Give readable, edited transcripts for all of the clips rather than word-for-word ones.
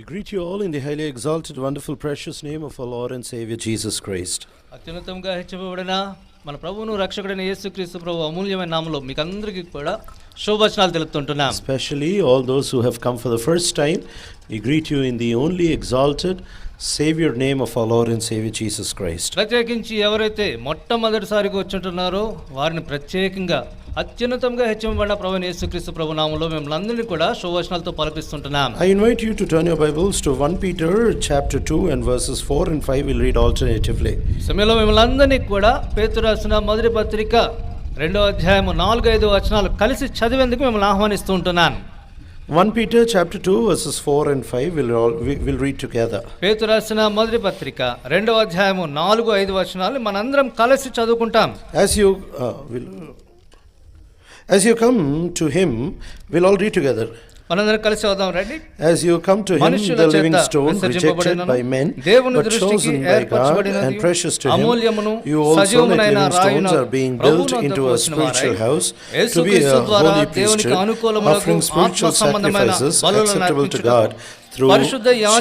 We greet you all in the highly exalted, wonderful, precious name of our Lord and Savior Jesus Christ. అత్యున్నతంగా హెచ్చబడిన మన ప్రభువును రక్షకుడైన యేసుక్రీస్తు ప్రభు అమూల్యమైన నామములో మీకు అందరికీ కూడా శుభవచనాలు తెలుపుతుంటున్నాం. Especially all those who have come for the first time, we greet you in the only exalted Savior name of our Lord and Savior Jesus Christ. ప్రత్యేకించి ఎవరైతే మొట్టమొదటిసారిగా వచ్చుంటున్నారో వారిని ప్రత్యేకంగా అత్యున్నతంగా హెచ్చబడిన ప్రభువైన యేసుక్రీస్తు ప్రభు నామములో మిమ్మల్ని అందరినీ కూడా శుభవచనాలతో పలకరిస్తుంటున్నాం. I invite you to turn your Bibles to 1 Peter chapter 2 and verses 4 and 5. We'll read alternatively. సమయంలో మిమ్మల్ని అందరినీ కూడా పేతురు రాసిన మొదటి పత్రిక 2వ అధ్యాయము 4-5 వచనాలు కలిసి చదివేందుకు మిమ్మల్ని ఆహ్వానిస్తూ ఉంటున్నాను. 1 Peter chapter 2 verses 4 and 5 we'll read together. పేతురు రాసిన మొదటి పత్రిక 2వ అధ్యాయము 4-5 వచనాలు మనందరం కలిసి చదువుకుంటాం. As you come to him, we'll all read together. మనందరం కలిసి చదువుదాం రండి. As you come to him, the living stone, rejected by men, but chosen by God and precious to him, you also like living stones are being built into a spiritual house to be a holy priesthood, offering spiritual sacrifices acceptable to God through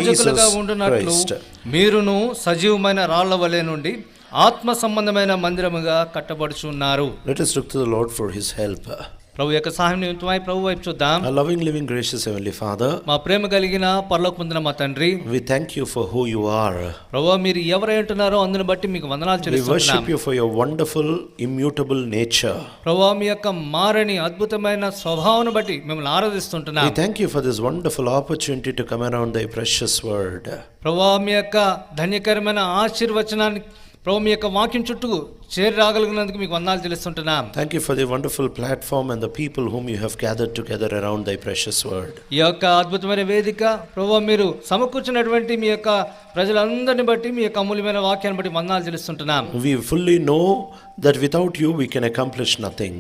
Jesus Christ. మీరును సజీవమైన రాళ్ల వలె నుండి ఆత్మ సంబంధమైన మందిరముగా కట్టబడుచున్నారు. Let us look to the Lord for his help. ప్రభు యొక్క సహాయం నిమిత్తమై ప్రభు వైపు చూద్దాం. Our loving, living, gracious heavenly Father, మా ప్రేమ కలిగిన పరలోకమందున మా తండ్రి, we thank you for who you are. ప్రభువా మీరు ఎవరై ఉంటున్నారో అందుని బట్టి మీకు వందనాలు చెల్లిస్తున్నాం. We worship you for your wonderful, immutable nature. ప్రభువా మీ యొక్క మారని అద్భుతమైన స్వభావాన్ని బట్టి మిమ్మల్ని ఆరాధిస్తుంటున్నాం. We thank you for this wonderful opportunity to come around thy precious word. ప్రభువా మీ యొక్క ధన్యకరమైన ఆశీర్వచనాన్ని ప్రభు మీ యొక్క వాక్యం చుట్టూ చేరి రాగలిగినందుకు మీకు వందనాలు చెల్లిస్తుంటున్నాం. Thank you for the wonderful platform and the people whom you have gathered together around thy precious word. ఈ యొక్క అద్భుతమైన వేదిక ప్రభు మీరు సమకూర్చినటువంటి మీ యొక్క ప్రజలందరిని బట్టి మీ యొక్క అమూల్యమైన వాక్యాన్ని బట్టి వందనాలు చెల్లిస్తుంటున్నాం. We fully know that without you we can accomplish nothing.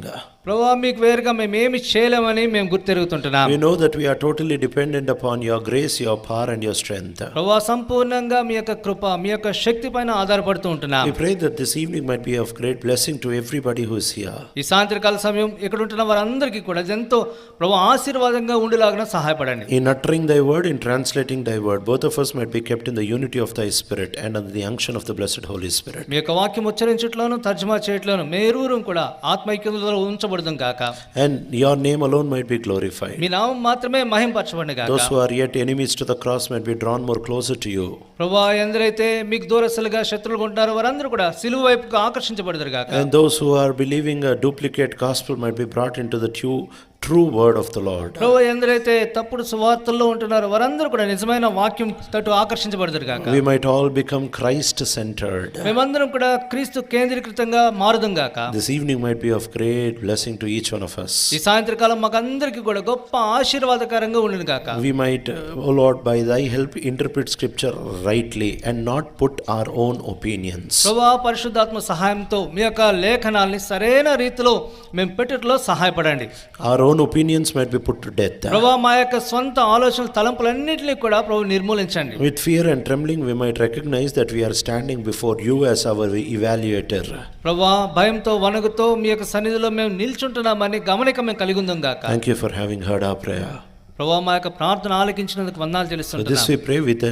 ప్రభు మీకు వేరుగా మేము ఏమి చేయలేమని మేము గుర్తెరుగుతుంటున్నాం. We know that we are totally dependent upon your grace, your power and your strength. ప్రభు సంపూర్ణంగా మీ యొక్క కృప మీ యొక్క శక్తి పైన ఆధారపడుతూ ఉంటున్నాం. We pray that this evening might be of great blessing to everybody who is here. ఈ సాయంత్రకాల సమయం ఇక్కడ ఉంటున్న వారందరికీ కూడా ఎంతో ప్రభు ఆశీర్వాదంగా ఉండేలాగా సహాయపడండి. In uttering thy word, in translating thy word, both of us might be kept in the unity of thy spirit and under the unction of the blessed Holy Spirit. మీ యొక్క వాక్యం ఉచ్చరించట్లోను తర్జుమా చేయట్లోను మేరూరు కూడా ఆత్మైక్యతలో ఉంచబడదుం గాక. And your name alone might be glorified. మీ నామం మాత్రమే మహింపరచబడును గాక. Those who are yet enemies to the cross might be drawn more closer to you. ప్రభువా ఎందరైతే మీకు దూరస్తులుగా శత్రువులుగా ఉంటారో వారందరూ కూడా సిలువ వైపుకు ఆకర్షించబడదురు గాక. And those who are believing a duplicate gospel might be brought into the true word of the Lord. ప్రభువా ఎందరైతే తప్పుడు సువార్తల్లో ఉంటున్నారో వారందరూ కూడా నిజమైన వాక్యం తట్టు ఆకర్షించబడదురు గాక. We might all become Christ centered. మేమందరం కూడా క్రీస్తు కేంద్రీకృతంగా మారుదుం గాక. This evening might be of great blessing to each one of us. ఈ సాయంత్రకాలం మాకందరికీ కూడా గొప్ప ఆశీర్వాదకరంగా ఉండును గాక. We might, O Lord, by thy help interpret scripture rightly and not put our own opinions. ప్రభువా పరిశుద్ధాత్మ సహాయంతో మీ యొక్క లేఖనాల్ని సరైన రీతిలో మేము పెట్టుటలో సహాయపడండి. Our own opinions might be put to death. ప్రభువా మా యొక్క స్వంత ఆలోచనల తలంపులన్నిటిని కూడా ప్రభు నిర్మూలించండి. With fear and trembling we might recognize that we are standing before you as our evaluator. ప్రభువా భయంతో వణుకుతో మీ యొక్క సన్నిధిలో మేము నిల్చుంటున్నామని గమనిక మేము కలిగి ఉందాం గాక. Thank you for having heard our prayer. ప్రభువా మా యొక్క ప్రార్థన ఆలకించినందుకు వందనాలు చెల్లిస్తున్నాము. This we pray with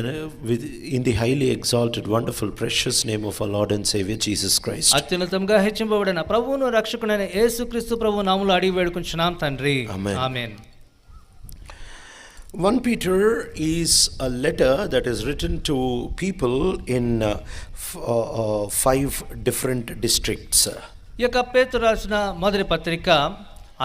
in the highly exalted, wonderful, precious name of our Lord and Savior Jesus Christ. అత్యున్నతంగా హెచ్చింపబడిన ప్రభువును రక్షకుడైన యేసుక్రీస్తు ప్రభు నామములో అడిగి వేడుకుంటున్నాం తండ్రి. ఆమేన్. 1 Peter is a letter that is written to people in 5 different districts. ఈ యొక్క పేతురు రాసిన మొదటి పత్రిక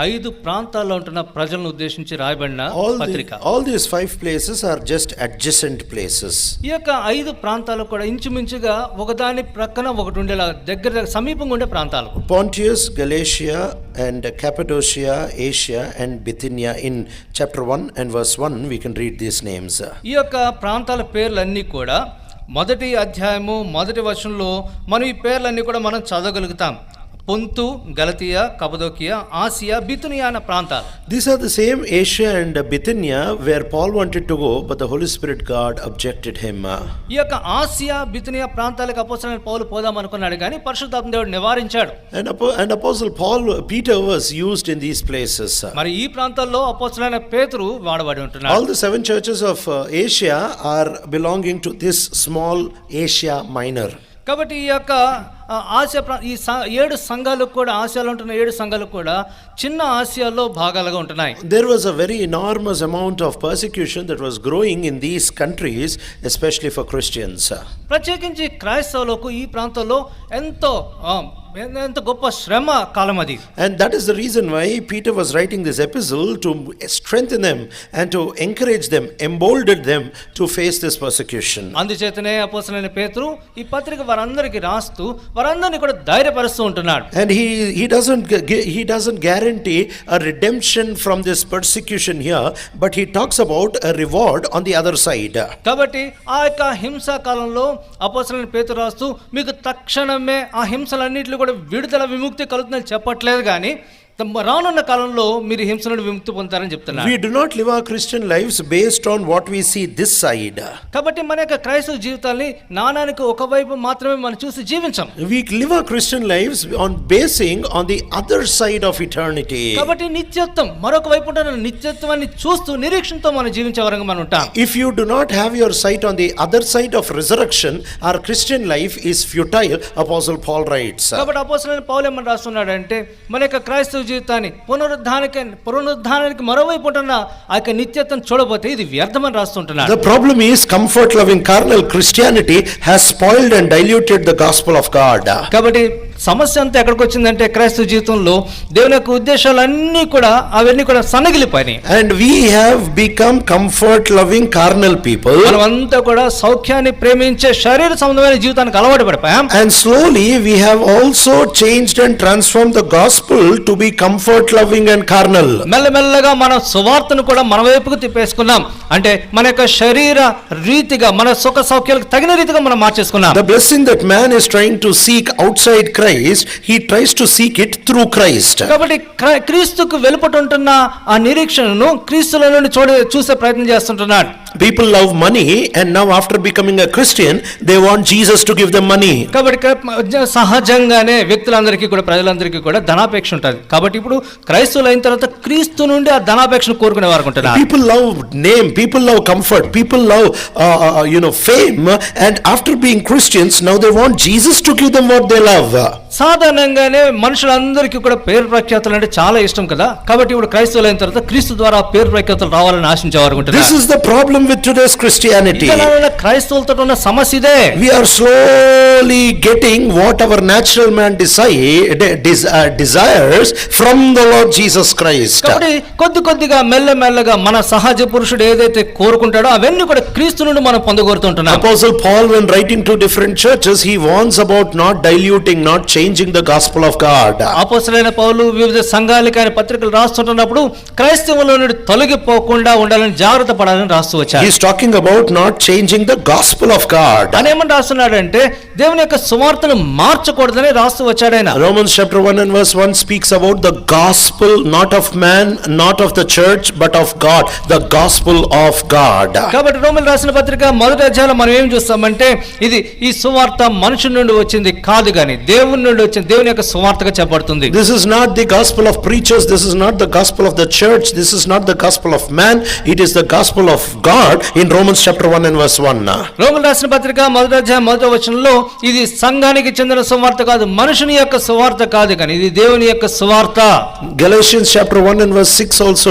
5 ప్రాంతాల్లో ఉంటున్న ప్రజలను ఉద్దేశించి రాయబడిన పత్రిక. All these 5 places are just adjacent places. ఈ యొక్క 5 ప్రాంతాలు కూడా ఇంచుమించుగా ఒకదాని ప్రక్కన ఒకటి ఉండేలా దగ్గర సమీపంగా ఉండే ప్రాంతాలు. Pontus, Galatia and Cappadocia, Asia and Bithynia. In chapter 1 and verse 1 we can read these names. ఈ యొక్క ప్రాంతాల పేర్లన్నీ కూడా మొదటి అధ్యాయము మొదటి వచనంలో మనం ఈ పేర్లన్నీ కూడా మనం చదవగలుగుతాం. పొంతు, గలతీయ, కపదోకియా, ఆసియా, బితునియా అన్న ప్రాంతాలు. These are the same Asia and Bithynia where Paul wanted to go, but the Holy Spirit God objected him. ఈ యొక్క ఆసియా, బితునియా ప్రాంతాలకు అపోస్తలుడైన పౌలు పోదాం అనుకున్నాడు కానీ పరిశుద్ధాత్మ దేవుడు నివారించాడు. And Apostle Peter was used in these places. మరి ఈ ప్రాంతాల్లో అపోస్తలుడైన పేతురు వాడబడి ఉంటున్నాడు. All the 7 churches of Asia are belonging to this small Asia Minor. కాబట్టి ఈ యొక్క ఆసియా ఈ 7 సంఘాలు కూడా, ఆసియాలో ఉంటున్న 7 సంఘాలు కూడా చిన్న ఆసియాలో భాగాలుగా ఉంటున్నాయి. There was a very enormous amount of persecution that was growing in these countries, especially for Christians. ప్రత్యేకించి క్రైస్తవులకు ఈ ప్రాంతంలో ఎంతో గొప్ప శ్రమ కాలం అది. And that is the reason why Peter was writing this epistle, to strengthen them and to encourage them, embolden them to face this persecution. అందుచేతనే అపోస్తలుడైన పేతురు ఈ పత్రిక వారందరికీ రాస్తూ వారందరినీ కూడా ధైర్యపరుస్తూ ఉంటున్నాడు. And he doesn't guarantee a redemption from this persecution here, but he talks about a reward on the other side. కాబట్టి ఆ యొక్క హింసా కాలంలో అపోస్తలుడైన పేతురు రాస్తూ మీకు తక్షణమే ఆ హింసలన్నిటిలో కూడా విడుదల, విముక్తి కలుగుతుందని చెప్పట్లేదు కానీ రానున్న కాలంలో మీరు హింస నుండి విముక్తి పొందుతారని చెప్తున్నారు. We do not live our Christian lives based on what we see this side. కాబట్టి మన యొక్క క్రైస్తవ జీవితాన్ని నాణానికి ఒకవైపు మాత్రమే మనం చూసి జీవించం. We live our Christian lives basing on the other side of eternity. కాబట్టి నిత్యత్వం, మరొక వైపు ఉన్న నిత్యత్వాన్ని చూస్తూ నిరీక్షణతో మనం జీవించే వరంగా మనం ఉంటాం. If you do not have your sight on the other side of resurrection, our Christian life is futile, Apostle Paul writes. కాబట్టి అపోస్తలుడైన పౌలు ఏమని రాస్తున్నాడంటే మన యొక్క క్రైస్తవ జీవితాన్ని పునరుద్ధానానికి మరోవైపు ఉంటున్న ఆ యొక్క నిత్యత్వం చూడబోతే ఇది వ్యర్థమని రాస్తుంటున్నాడు. The problem is comfort loving carnal Christianity has spoiled and diluted the gospel of God. కాబట్టి సమస్య అంతా ఎక్కడికి వచ్చిందంటే క్రైస్తవ జీవితంలో దేవుని యొక్క ఉద్దేశాలన్నీ కూడా అవన్నీ కూడా సన్నగిలిపోయినాయి. And we have become comfort loving carnal people. మనమంతా కూడా సౌఖ్యాన్ని ప్రేమించే శరీర సంబంధమైన జీవితానికి అలవాటు పడిపోయాం. And slowly we have also changed and transformed the gospel to be comfort loving and carnal. మెల్లమెల్లగా మన సువార్తను కూడా మన వైపుకు తిప్పేసుకున్నాం. అంటే మన యొక్క శరీర రీతిగా, మన సుఖ సౌఖ్యాలకు తగిన రీతిగా మనం మార్చేసుకున్నాం. The blessing that man is trying to seek outside Christ, he tries to seek it through Christ. కాబట్టి క్రీస్తుకు వెలుపట ఉంటున్న ఆ నిరీక్షణను క్రీస్తులో నుండి చూసే ప్రయత్నం చేస్తుంటున్నాడు. People love money, and now after becoming a Christian they want Jesus to give them money. కాబట్టి సహజంగానే వ్యక్తులందరికీ కూడా, ప్రజలందరికీ కూడా ధనాపేక్ష ఉంటుంది. కాబట్టి ఇప్పుడు క్రైస్తవులు అయిన తర్వాత క్రీస్తు నుండి ఆ ధనాపేక్షను కోరుకునే వారు ఉంటారు. People love name, people love comfort, people love fame, and after being Christians now they want Jesus to give them what they love. సాధారణంగానే మనుషులందరికీ కూడా పేరు ప్రఖ్యాతులు అంటే చాలా ఇష్టం కదా. కాబట్టి ఇప్పుడు క్రైస్తవులు అయిన తర్వాత క్రీస్తు ద్వారా పేరు ప్రఖ్యాతులు రావాలని ఆశించేవారు ఉంటారు. This is the problem with today's Christianity. క్రైస్తవులతో ఉన్న సమస్య ఇదే. We are slowly getting what our natural man desires from the Lord Jesus Christ. కాబట్టి కొద్దిగా మెల్లమెల్లగా మన సహజ పురుషుడు ఏదైతే కోరుకుంటాడో అవన్నీ కూడా క్రీస్తు నుండి మనం పొందగోరుతుంటున్నాం. Apostle Paul, when writing to different churches, he warns about not diluting, not changing the gospel of God. అపోస్తలుడైన పౌలు వివిధ సంఘాలకు ఆయన పత్రికలు రాస్తుంటున్నప్పుడు క్రైస్తవుల నుండి తొలగిపోకుండా ఉండాలని జాగ్రత్త పడాలని రాస్తూ వచ్చారు. He is talking about not changing the gospel of God. ఆయన ఏమని రాస్తున్నాడంటే దేవుని యొక్క సువార్తను మార్చకూడదని రాస్తూ వచ్చాడు ఆయన. Romans chapter 1 and verse 1 speaks about the gospel, not of man, not of the church, but of God, the gospel of God. కాబట్టి రోమీయులకు రాసిన పత్రిక మొదటి అధ్యాయంలో మనం ఏం చూస్తామంటే ఇది ఈ సువార్త మనుషుల నుండి వచ్చింది కాదు గాని దేవుని నుండి వచ్చింది, దేవుని యొక్క సువార్తగా చెప్పబడుతుంది. This is not the gospel of preachers, this is not the gospel of the church, this is not the gospel of man, it is the gospel of God in Romans chapter 1 and verse 1. రోమీయులకు రాసిన పత్రిక మొదటి అధ్యాయం మొదటి వచనంలో ఇది సంఘానికి చెందిన సువార్త కాదు, మనుషుని యొక్క సువార్త కాదు కానీ ఇది దేవుని యొక్క సువార్త. Galatians chapter 1 and verse 6 also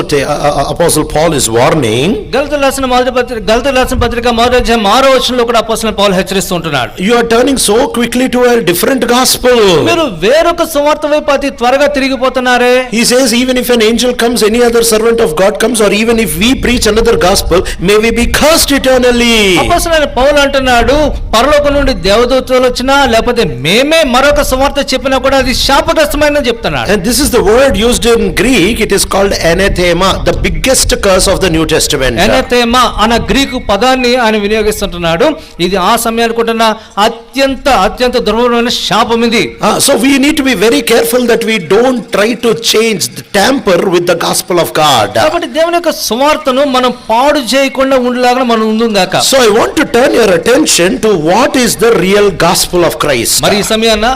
Apostle Paul is warning. గలతీయులకు రాసిన పత్రిక మొదటి అధ్యాయం 6వ వచనంలో కూడా అపోస్తలుడైన పౌలు హెచ్చరిస్తూ ఉంటున్నాడు. You are turning so quickly to a different gospel. మీరు వేరొక సువార్త వైపు అతి త్వరగా తిరిగిపోతున్నారే. He says even if an angel comes, any other servant of God comes, or even if we preach another gospel, may we be cursed eternally. అపోస్తలుడైన పౌలు అంటున్నాడు, పరలోకం నుండి దేవదూతలు వచ్చినా లేకపోతే మేమే మరొక సువార్త చెప్పినా కూడా అది శాపగ్రస్తమైన చెప్తున్నాడు. And this is the word used in Greek. It is called anathema, the biggest curse of the New Testament. anathema అన్న గ్రీకు పదాన్ని ఆయన వినియోగిస్తుంటున్నాడు. ఇది ఆ సమయానికి ఉంటున్న అత్యంత దుర్భరమైన శాపం ఇది. So we need to be very careful that we don't try to change, tamper with the gospel of God. కాబట్టి దేవుని యొక్క సువార్తను మనం పాడు చేయకుండా ఉండేలాగా మనం ఉందాక. So I want to turn your attention to what is the real gospel of Christ. మరి ఈ సమయాన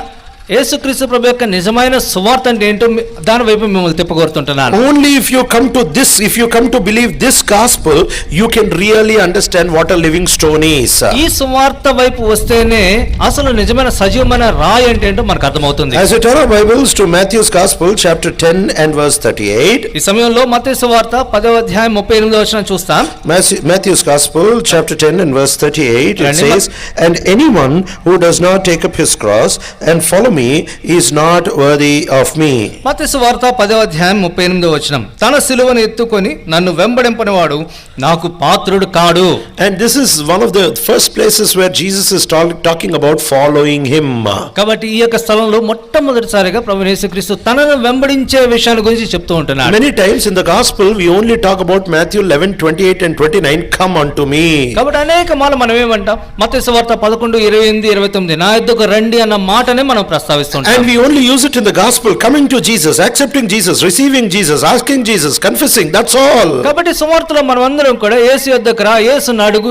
యేసుక్రీస్తు ప్రభు యొక్క నిజమైన సువార్త అంటే ఏంటో దాని వైపు మిమ్మల్ని తిప్పగొడుతుంటున్నాను. Only if you come to this, if you come to believe this gospel, you can really understand what a living stone is. ఈ సువార్త వైపు వస్తేనే అసలు నిజమైన సజీవమైన రాయి అంటే ఏంటో మనకు అర్థమవుతుంది. As you turn our Bibles to Matthew's Gospel chapter 10 and verse 38. ఈ సమయంలో మత్తయి సువార్త 10వ అధ్యాయం 38వ వచనం చూస్తాం. Matthew's Gospel chapter 10 and verse 38, it says, and anyone who does not take up his cross and follow me is not worthy of me. మత్తయి సువార్త 10వ అధ్యాయం 38వ వచనం, తన సిలువను ఎత్తుకొని నన్ను వెంబడింపనివాడు నాకు పాత్రుడు కాడు. And this is one of the first places where Jesus is talking about following him. కాబట్టి ఈ యొక్క స్థలంలో మొట్టమొదటిసారిగా ప్రభువు యేసుక్రీస్తు తనను వెంబడించే విషయాల గురించి చెప్తూ ఉంటున్నాడు. Many times in the gospel we only talk about Matthew 11:28 and 29, come unto me. కాబట్టి అనేక మార్లు మనం ఏమంటాం, మత్తయి సువార్త 11, 28, 29 నా యొద్దకు రండి అన్న మాటనే మనం ప్రస్తావిస్తుంటాం. And we only use it in the gospel, coming to Jesus, accepting Jesus, receiving Jesus, asking Jesus, confessing, that's all. కాబట్టి సువార్తలో మనం అందరం కూడా యేసు యొద్దకు రా, యేసును అడుగు,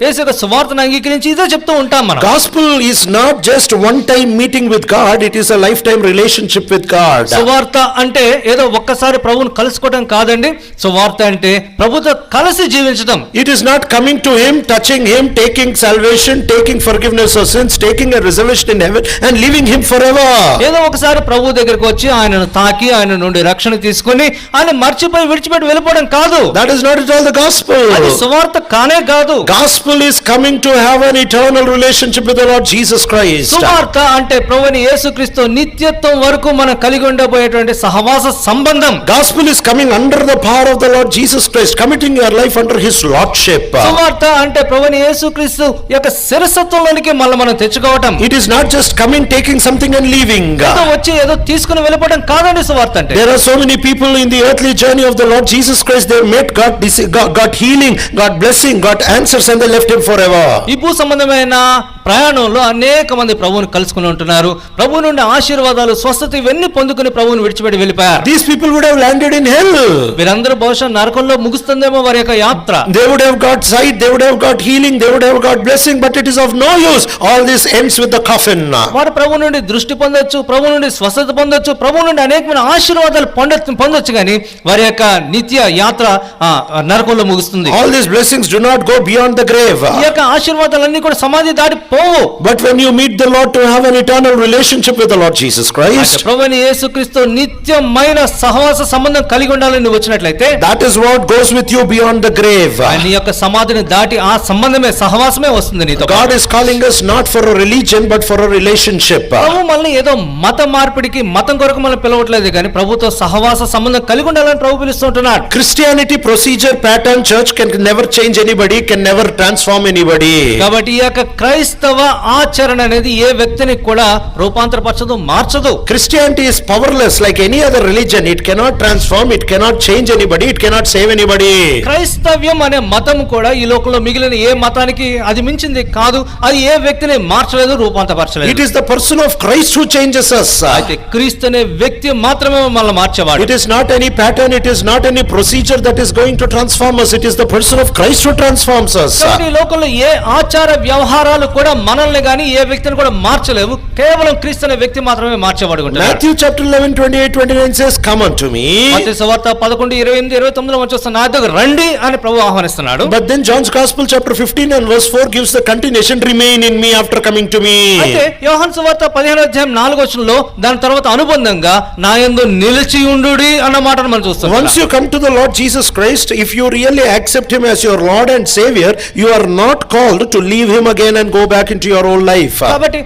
యేసు యొక్క సువార్తను అంగీకరించి ఇదే చెప్తూ ఉంటాం మనం. Gospel is not just one time meeting with God, it is a lifetime relationship with God. సువార్త అంటే ఏదో ఒక్కసారి ప్రభువును కలుసుకోవడం కాదండి. సువార్త అంటే ప్రభుతో కలిసి జీవించడం. It is not coming to him, touching him, taking salvation, taking forgiveness of sins, taking a reservation in heaven and leaving him forever. ఏదో ఒకసారి ప్రభు దగ్గరికి వచ్చి ఆయనను తాకి ఆయన నుండి రక్షణ తీసుకొని ఆయన మర్చిపోయి విడిచిపెట్టి వెళ్ళిపోవడం కాదు. That is not at all the gospel. అది సువార్త కానే కాదు. Gospel is coming to have an eternal relationship with the Lord Jesus Christ. సువార్త అంటే ప్రభువుని యేసుక్రీస్తు నిత్యత్వం వరకు మనం కలిగి ఉండబోయేటువంటి సహవాస సంబంధం. Gospel is coming under the power of the Lord Jesus Christ, committing your life under his lordship. సువార్త అంటే ప్రభువుని యేసుక్రీస్తు యొక్క శిరసత్వంలోనికి మనం తెచ్చుకోవటం. It is not just coming, taking something and leaving. ఏదో వచ్చి ఏదో తీసుకుని వెళ్ళిపోవడం కాదండి సువార్త అంటే. There are so many people in the earthly journey of the Lord Jesus Christ, they met God, got healing, got blessing, got answers, and they left him forever. ఈ భూ సంబంధమైన ప్రయాణంలో అనేక మంది ప్రభువుని కలుసుకుని ఉంటున్నారు. ప్రభువు నుండి ఆశీర్వాదాలు, స్వస్థత ఇవన్నీ పొందుకుని ప్రభువుని విడిచిపెట్టి వెళ్ళిపోయారు. These people would have landed in hell. వీరందరూ బహుశా నరకంలో ముగుస్తుందేమో వారి యొక్క యాత్ర. They would have got sight, they would have got healing, they would have got blessing, but it is of no use. All this ends with the coffin. వారు ప్రభు నుండి దృష్టి పొందొచ్చు, ప్రభు నుండి స్వస్థత పొందొచ్చు, ప్రభు నుండి అనేకమైన ఆశీర్వాదాలు పొందొచ్చు, కానీ వారి యొక్క నిత్య యాత్ర నరకంలో ముగుస్తుంది. All these blessings do not go beyond the grave. ఈ యొక్క ఆశీర్వాదాలన్నీ కూడా సమాధి దాటి పోవు. But when you meet the Lord to have an eternal relationship with the Lord Jesus Christ, ప్రభువైన యేసుక్రీస్తు నిత్యమైన సహవాస సంబంధం కలిగి ఉండాలని నువ్వు వచ్చినట్లయితే, that is what goes with you beyond the grave. నీ యొక్క సమాధిని దాటి ఆ సంబంధమే, సహవాసమే వస్తుంది నీతో. God is calling us not for a religion but for a relationship. ప్రభు మనల్ని ఏదో మత మార్పిడికి, మతం కొరకు మనం పిలవట్లేదు, కానీ ప్రభుతో సహవాస సంబంధం కలిగి ఉండాలని ప్రభు పిలుస్తుంటున్నాడు. Christianity procedure pattern church can never change anybody, can never transform anybody. కాబట్టి ఈ యొక్క క్రైస్తవ ఆచరణ అనేది ఏ వ్యక్తిని కూడా రూపాంతరపరచదు, మార్చదు. Christianity is powerless like any other religion. It cannot transform, it cannot change anybody, it cannot save anybody. క్రైస్తవ్యం అనే మతం కూడా ఈ లోకంలో మిగిలిన ఏ మతానికి అది మించింది కాదు. అది ఏ వ్యక్తిని మార్చలేదు, రూపాంతరపరచలేదు. It is the person of Christ who changes us. అయితే క్రీస్తు అనే వ్యక్తి మాత్రమే మనల్ని మార్చేవాడు. It is not any pattern, it is not any procedure that is going to transform us. It is the person of Christ who transforms us. ఈ లోకంలో ఏ ఆచార వ్యవహారాలు కూడా మనల్ని గాని ఏ వ్యక్తిని కూడా మార్చలేవు. కేవలం క్రీస్తు అనే వ్యక్తి మాత్రమే మార్చేవాడు. Matthew chapter 11:28-29 says, come unto me. మత్తయి సువార్త 11:28-29 వచ్చేస్తున్న నా దగ్గరకు రండి అని ప్రభువు ఆహ్వానిస్తున్నాడు. But then John's Gospel chapter 15 and verse 4 gives the continuation, remain in me after coming to me. అయితే యోహాను సువార్త 15 15:4 దాని తర్వాత అనుబంధంగా నా యందు నిలిచి ఉండుడి అన్న మాటను మనం చూస్తాం. Once you come to the Lord Jesus Christ, if you really accept him as your Lord and Savior, you are not called to leave him again and go back into your old life. కాబట్టి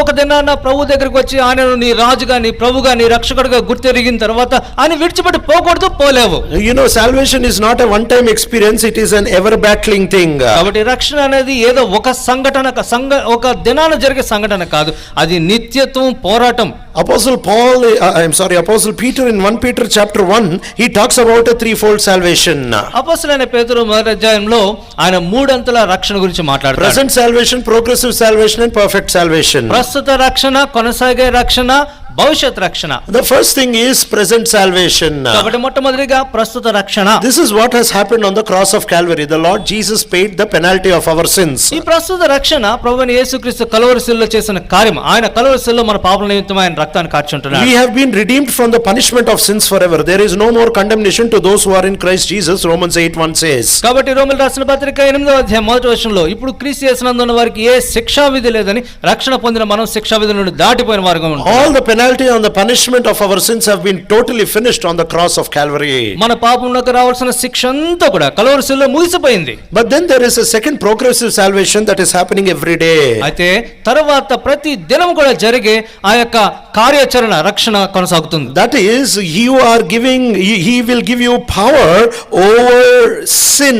ఒక దినాన ప్రభు దగ్గరికి వచ్చి ఆయనను నీ రాజుగా, నీ ప్రభుగా, నీ రక్షకుడిగా గుర్తెరిగిన తర్వాత ఆయన విడిచిపెట్టి పోకూడదు, పోలేవు. You know, salvation is not a one time experience, it is an ever battling thing. కాబట్టి రక్షణ అనేది ఏదో ఒక సంఘటన, ఒక దినాన జరిగే సంఘటన కాదు, అది నిత్యత్వం, పోరాటం. Apostle Peter in 1 Peter chapter 1, he talks about a threefold salvation. అపోస్తలుడైన పేతురు మొదటి అధ్యాయంలో ఆయన మూడంతల రక్షణ గురించి మాట్లాడతాడు. Present salvation, progressive salvation and perfect salvation. ప్రస్తుత రక్షణ, కొనసాగే రక్షణ, భవిష్యత్ రక్షణ. The first thing is present salvation. కాబట్టి మొట్టమొదటిగా ప్రస్తుత రక్షణ. This is what has happened on the cross of Calvary. The Lord Jesus paid the penalty of our sins. ఈ ప్రస్తుత రక్షణ ప్రభువైన యేసుక్రీస్తు కల్వరి శిలువలో చేసిన కార్యం. ఆయన కల్వరి శిలువలో మన పాపల నిమిత్తం ఆయన రక్తాన్ని కార్చుంటున్నాడు. We have been redeemed from the punishment of sins forever. There is no more condemnation to those who are in Christ Jesus, Romans 8:1 says. కాబట్టి రోమీయులకు రాసిన పత్రిక 8వ అధ్యాయం 1వ వచనంలో ఇప్పుడు క్రీస్తు యేసునందు ఉన్న వారికి ఏ శిక్షా విధి లేదని, రక్షణ పొందిన మనం శిక్షా విధి నుండి దాటిపోయిన వారుగా ఉంటాం. All the penalty and the punishment of our sins have been totally finished on the cross of Calvary. మన పాపములకు రావాల్సిన శిక్ష అంతా కూడా కల్వరి శిలువలో ముగిసిపోయింది. But then there is a second progressive salvation that is happening every day. అయితే తర్వాత ప్రతి దినం కూడా జరిగే ఆ యొక్క కార్యాచరణ రక్షణ కొనసాగుతుంది. That is, he will give you power over sin.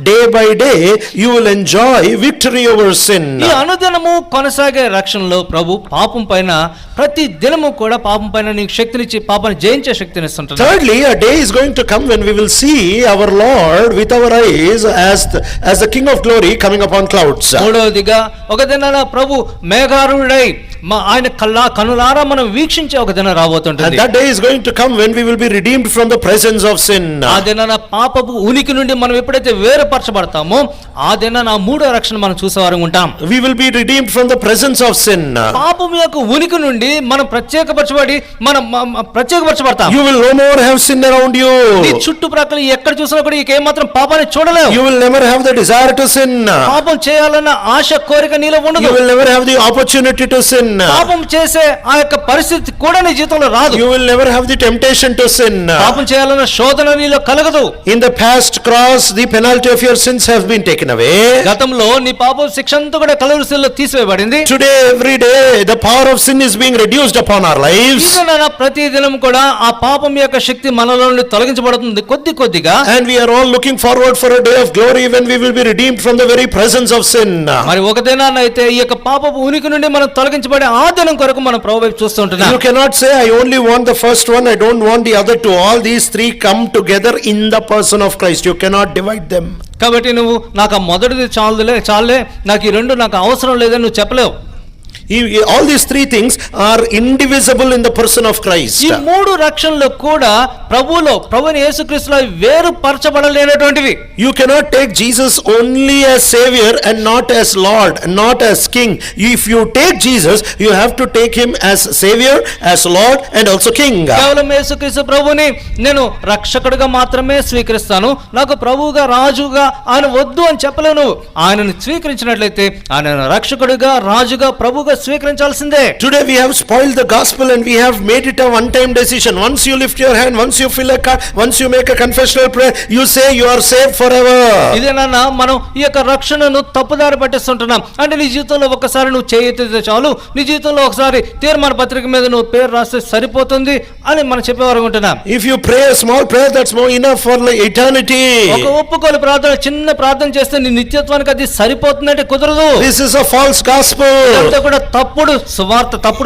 Day by day you will enjoy victory over sin. ఈ అనుదినము కొనసాగే రక్షణలో ప్రభు పాపం పైన ప్రతి దినము కూడా పాపం పైన నీకు శక్తినిచ్చి పాపాన్ని జయించే శక్తిని ఇస్తుంటాడు. Thirdly, a day is going to come when we will see our Lord with our eyes as the King of Glory coming upon clouds. మూడవదిగా ఒక దినాన ప్రభు మేఘారూఢుడై ఆయన కనులారా మనం వీక్షించే ఒక దినం రాబోతుంటుంది. And that day is going to come when we will be redeemed from the presence of sin. ఆ దినాన పాపపు ఉనికి నుండి మనం ఎప్పుడైతే వేరుపరచబడతామో ఆ దినాన ఆ మూడో రక్షణ మనం చూసేవారు ఉంటాం. We will be redeemed from the presence of sin. పాపం యొక్క ఉనికి నుండి మనం ప్రత్యేకపరచబడతాం. You will no more have sin around you. నీ చుట్టుప్రక్కల ఎక్కడ చూసినా కూడా నీకు ఏమాత్రం పాపాన్ని చూడలేవు. You will never have the desire to sin. పాపం చేయాలన్న ఆశ, కోరిక నీలో ఉండదు. You will never have the opportunity to sin. పాపం చేసే ఆ యొక్క పరిస్థితి కూడా నీ జీవితంలో రాదు. You will never have the temptation to sin. పాపం చేయాలన్న శోధన నీలో కలగదు. In the past cross, the penalty of your sins have been taken away. గతంలో నీ పాపం శిక్ష అంతా కూడా కల్వరి శిలువలో తీసివేయబడింది. Today, every day, the power of sin is being reduced upon our lives. ఇదన ప్రతి దినం కూడా ఆ పాపం యొక్క శక్తి మనలో నుండి తొలగించబడుతుంది కొద్దిగా. And we are all looking forward for a day of glory when we will be redeemed from the very presence of sin. మరి ఒక దినాన అయితే ఈ యొక్క పాపపు ఉనికి నుండి మనం తొలగించబడే ఆ దినం కొరకు మనం ప్రభువు వైపు చూస్తుంటున్నాం. You cannot say I only want the first one, I don't want the other two. All these three come together in the person of Christ. You cannot divide them. కాబట్టి నువ్వు నాకు మొదటిది చాలే, నాకు ఈ రెండు నాకు అవసరం లేదని నువ్వు చెప్పలేవు. All these three things are indivisible in the person of Christ. ఈ మూడు రక్షణలు కూడా ప్రభువుని యేసుక్రీస్తులో వేరుపరచబడలేనటువంటివి. You cannot take Jesus only as Savior and not as Lord, not as King. If you take Jesus, you have to take him as Savior, as Lord and also King. కేవలం యేసుక్రీస్తు ప్రభువుని నేను రక్షకుడిగా మాత్రమే స్వీకరిస్తాను, నాకు ప్రభువుగా రాజుగా ఆయన వద్దు అని చెప్పలేను. ఆయనను స్వీకరించినట్లయితే ఆయన రక్షకుడిగా, రాజుగా, ప్రభువుగా స్వీకరించాల్సిందే. Today we have spoiled the gospel and we have made it a one time decision. Once you lift your hand, once you fill a card, once you make a confessional prayer, you say you are saved forever. ఇదేనా మనం ఈ యొక్క రక్షణను తప్పుదారి పట్టిస్తుంటున్నాం. అంటే నీ జీవితంలో ఒకసారి నువ్వు చేయెత్తితే చాలు, నీ జీవితంలో ఒకసారి తీర్మాన పత్రిక మీద నువ్వు పేరు రాస్తే సరిపోతుంది అని మనం చెప్పేవారు ఉంటున్నాం. If you pray a small prayer, that's more enough for eternity. ఒక ఒప్పుకోలు ప్రార్థన, చిన్న ప్రార్థన చేస్తే నీ నిత్యత్వానికి అది సరిపోతుందంటే కుదరదు. This is a false gospel. ఇదంతా కూడా తప్పుడు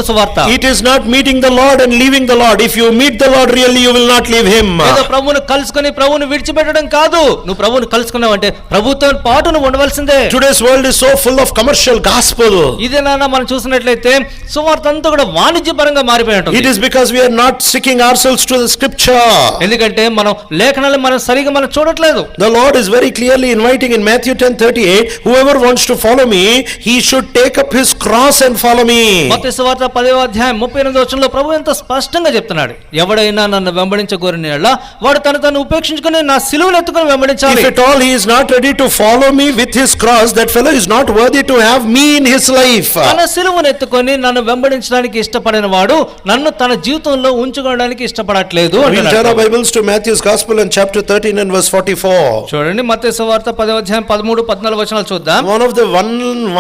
సువార్త. It is not meeting the Lord and leaving the Lord. If you meet the Lord really, you will not leave him. ఏదో ప్రభువును కలుసుకొని ప్రభువును విడిచిపెట్టడం కాదు. నువ్వు ప్రభువును కలుసుకున్నావంటే ప్రభువుతో పాటు నువ్వు ఉండవలసిందే. Today's world is so full of commercial gospel. ఇదేనా మనం చూసినట్లయితే సువార్త అంతా కూడా వాణిజ్యపరంగా మారిపోయి ఉంటుంది. It is because we are not sticking ourselves to the scripture. ఎందుకంటే మనం లేఖనాలను మనం సరిగా మనం చూడట్లేదు. The Lord is very clearly inviting in Matthew 10:38, whoever wants to follow me, he should take up his cross and follow me. మత్తయి సువార్త 10వ అధ్యాయం 38వ వచనంలో ప్రభు ఎంత స్పష్టంగా చెప్తున్నాడు, ఎవడైనా నన్ను వెంబడించగోరిన యెడల వాడు తను ఉపేక్షించుకొని నా సిలువను ఎత్తుకొని వెంబడించాలి. If at all he is not ready to follow me with his cross, that fellow is not worthy to have me in his life. తన సిలువను ఎత్తుకొని నన్ను వెంబడించడానికి ఇష్టపడిన వాడు నన్ను తన జీవితంలో ఉంచుకోవడానికి ఇష్టపడట్లేదు. We'll turn our Bibles to Matthew's Gospel and chapter 13 and verse 44. చూడండి మత్తయి సువార్త 10వ అధ్యాయం 13, 14 వచనాలు చూద్దాం. One of the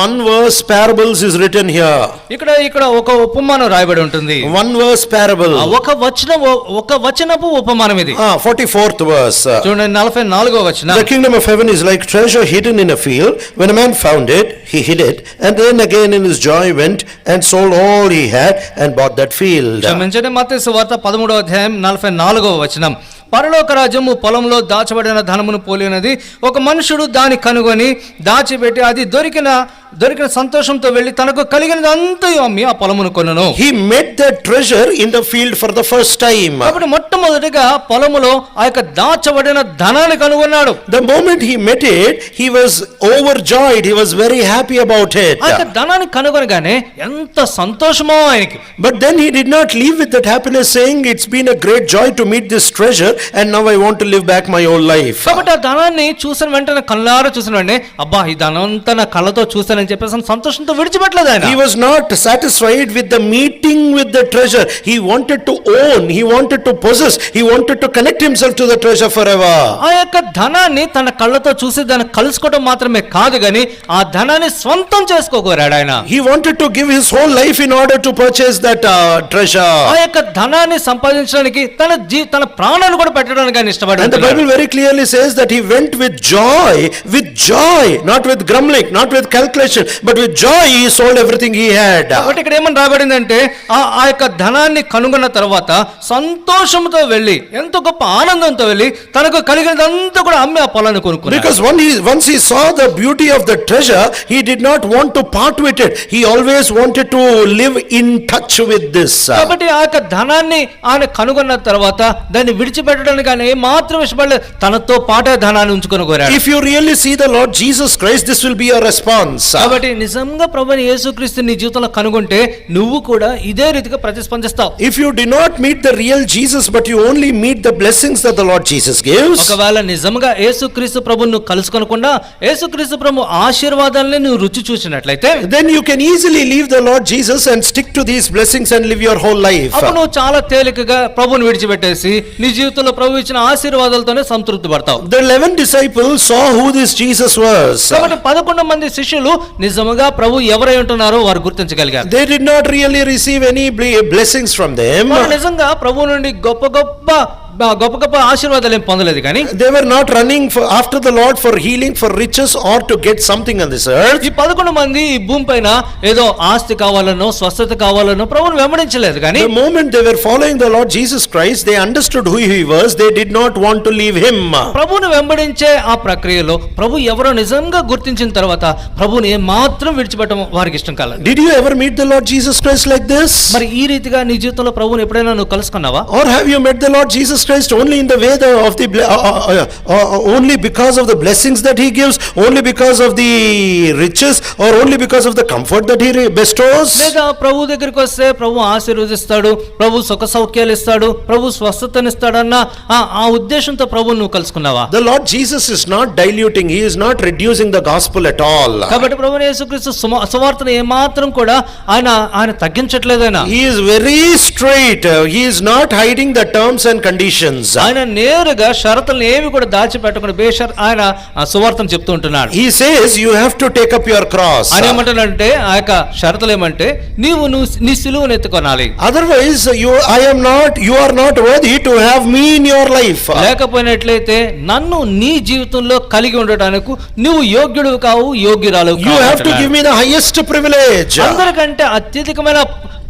one verse parables is written here. ఇక్కడ ఒక ఉపమానం రాయబడి ఉంటుంది. One verse parable. ఒక వచనపు ఉపమానం ఇది. 44th verse. చూడండి 44వ వచనం. The kingdom of heaven is like treasure hidden in a field. When a man found it, he hid it, and then again in his joy went and sold all he had and bought that field. క్షమించండి మత్తయి సువార్త 13వ అధ్యాయం 44వ వచనం. పరలోక రాజ్యము పొలంలో దాచబడిన ధనమును పోలినది. ఒక మనుషుడు దాన్ని కనుగొని దాచిపెట్టి అది దొరికిన సంతోషంతో వెళ్లి తనకు కలిగినదంతయు అమ్మి ఆ పొలమును కొనెను. He met that treasure in the field for the first time. కాబట్టి మొట్టమొదటిగా పొలములో ఆ యొక్క దాచబడిన ధనాన్ని కనుగొన్నాడు. The moment he met it, he was overjoyed. He was very happy about it. ఆ యొక్క ధనాన్ని కనుగొనగానే ఎంత సంతోషమో ఆయనకి. But then he did not leave with that happiness, saying it's been a great joy to meet this treasure and now I want to live back my old life. కాబట్టి ఆ ధనాన్ని చూసిన వెంటనే కళ్ళారా చూసిన వెంటనే అబ్బా ఈ ధనంతా నా కళ్ళతో చూస్తానని చెప్పేసి సంతోషంతో విడిచిపెట్టలేదు ఆయన. He was not satisfied with the meeting with the treasure. He wanted to own, he wanted to possess, he wanted to connect himself to the treasure forever. ఆ యొక్క ధనాన్ని తన కళ్ళతో చూసి దాన్ని కలుసుకోవడం మాత్రమే కాదు గాని ఆ ధనాన్ని స్వంతం చేసుకోగోరాడు ఆయన. He wanted to give his whole life in order to purchase that treasure. ఆ యొక్క ధనాన్ని సంపాదించడానికి తన ప్రాణాన్ని కూడా పెట్టడానికి ఆయన ఇష్టపడ్డాడు. And the Bible very clearly says that he went with joy, not with grumbling, not with calculation, but with joy he sold everything he had. కాబట్టి ఇక్కడ ఏమని రాబడిందంటే ఆ యొక్క ధనాన్ని కనుగొన్న తర్వాత సంతోషంతో వెళ్ళి ఎంతో గొప్ప ఆనందంతో వెళ్ళి తనకు కలిగినదంతా కూడా అమ్మి ఆ పొలాన్ని కొనుక్కున్నాడు. Because once he saw the beauty of the treasure, he did not want to part with it. He always wanted to live in touch with this. కాబట్టి ఆ యొక్క ధనాన్ని ఆయన కనుగొన్న తర్వాత దాన్ని విడిచిపెట్టడానికి ఆయన ఏమాత్రం ఇష్టపడలేదు. తనతో పాటే ధనాన్ని ఉంచుకొని కోరాడు. If you really see the Lord Jesus Christ, this will be your response. కాబట్టి నిజంగా ప్రభువైన యేసుక్రీస్తు నీ జీవితంలో కనుగొంటే నువ్వు కూడా ఇదే రీతిగా ప్రతిస్పందిస్తావు. If you do not meet the real Jesus but you only meet the blessings that the Lord Jesus gives, ఒకవేళ నిజంగా యేసుక్రీస్తు ప్రభువును నువ్వు కలుసుకోనకుండా యేసుక్రీస్తు ప్రభు ఆశీర్వాదాలను నువ్వు రుచి చూసినట్లయితే then you can easily leave the Lord Jesus and stick to these blessings and live your whole life. అప్పుడు నువ్వు చాలా తేలికగా ప్రభువును విడిచిపెట్టేసి నీ జీవితంలో ప్రభు ఇచ్చిన ఆశీర్వాదాలతోనే సంతృప్తి పడతావు. The 11 disciples saw who this Jesus was. కాబట్టి 11 మంది శిష్యులు నిజంగా ప్రభు ఎవరై ఉంటున్నారో వారు గుర్తించగలిగారు. They did not really receive any blessings from them. వారు నిజంగా ప్రభు నుండి గొప్ప గొప్ప ఆశీర్వాదాలు ఏం పొందలేదు కానీ they were not running after the Lord for healing, for riches or to get something on this earth. ఈ 11 మంది ఈ భూమి పైన ఏదో ఆస్తి కావాలనో స్వస్థత కావాలనో ప్రభువును వెంబడించలేదు కానీ the moment they were following the Lord Jesus Christ, they understood who he was. They did not want to leave him. ప్రభువును వెంబడించే ఆ ప్రక్రియలో ప్రభు ఎవరో నిజంగా గుర్తించిన తర్వాత ప్రభువుని ఏమాత్రం విడిచిపెట్టడం వారికి ఇష్టం కాలేదు. Did you ever meet the Lord Jesus Christ like this? మరి ఈ రీతిగా నీ జీవితంలో ప్రభువుని ఎప్పుడైనా నువ్వు కలుసుకున్నావా? Or have you met the Lord Jesus Christ only in the way of the only because of the blessings that he gives, only because of the riches, or only because of the comfort that he bestows? లేదా ప్రభు దగ్గరికి వస్తే ప్రభు ఆశీర్వదిస్తాడు, ప్రభు సుఖ సౌఖ్యాలు ఇస్తాడు, ప్రభు స్వస్థతని ఇస్తాడన్న ఆ ఉద్దేశంతో ప్రభువును నువ్వు కలుసుకున్నావా? The Lord Jesus is not diluting, he is not reducing the gospel at all. కాబట్టి ప్రభువు యేసుక్రీస్తు సువార్తను ఏమాత్రం కూడా ఆయన తగ్గించట్లేదు. He is very straight, he is not hiding the terms and conditions. ఆయన నేరుగా షరతులను ఏవి కూడా దాచిపెట్టకుండా ఆయన సువార్తను చెప్తూ ఉంటున్నాడు. He says you have to take up your cross. ఆయన ఏమంటాడంటే ఆ యొక్క షరతులు ఏమంటే నువ్వు నీ సిలువను ఎత్తుకొనాలి. Otherwise you are not worthy to have me in your life. లేకపోయినట్లయితే నన్ను నీ జీవితంలో కలిగి ఉండడానికి నువ్వు యోగ్యుడు కావు, యోగ్యురాలు కావు. You have to give me the highest privilege. అందరికంటే అత్యధికమైన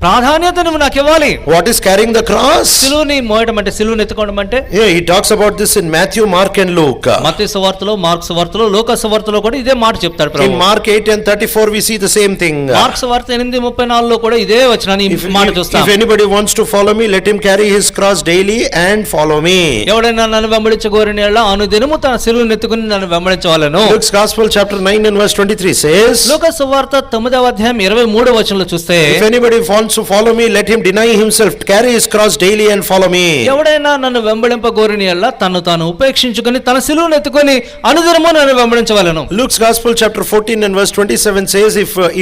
ప్రాధాన్యత నువ్వు నాకు ఇవ్వాలి. What is carrying the cross? సిలువని మోయడం అంటే, సిలువని ఎత్తుకోవడం అంటే, Yeah, he talks about this in Matthew, Mark and Luke. మత్తయి సువార్తలో, మార్కు సువార్తలో, లూకా సువార్తలో కూడా ఇదే మాట చెప్తాడు In Prabhu. Mark 8:34 we see the same thing. Mark సువార్త 8:34 కూడా ఇదే వచనాన్ని ఈ మాట చూస్తాం. If anybody wants to follow me, let him carry his cross daily and follow me. ఎవడైనా నన్ను వెంబడించగోరిన యెడల అనుదినము తన సిలువను ఎత్తుకుని నన్ను వెంబడించవలెను. Luke's Gospel chapter 9 and verse 23 says, లూకా సువార్త 9వ అధ్యాయం 23వ వచనంలో చూస్తే, if anybody wants to follow me, let him deny himself, carry his cross daily and follow me. ఎవడైనా నన్ను వెంబడింపగోరిన యెడల తన్ను తాను ఉపేక్షించుకొని తన సిలువను ఎత్తుకొని అనుదినము నన్ను వెంబడించవలెను. Luke's Gospel chapter 14 and verse 27 says,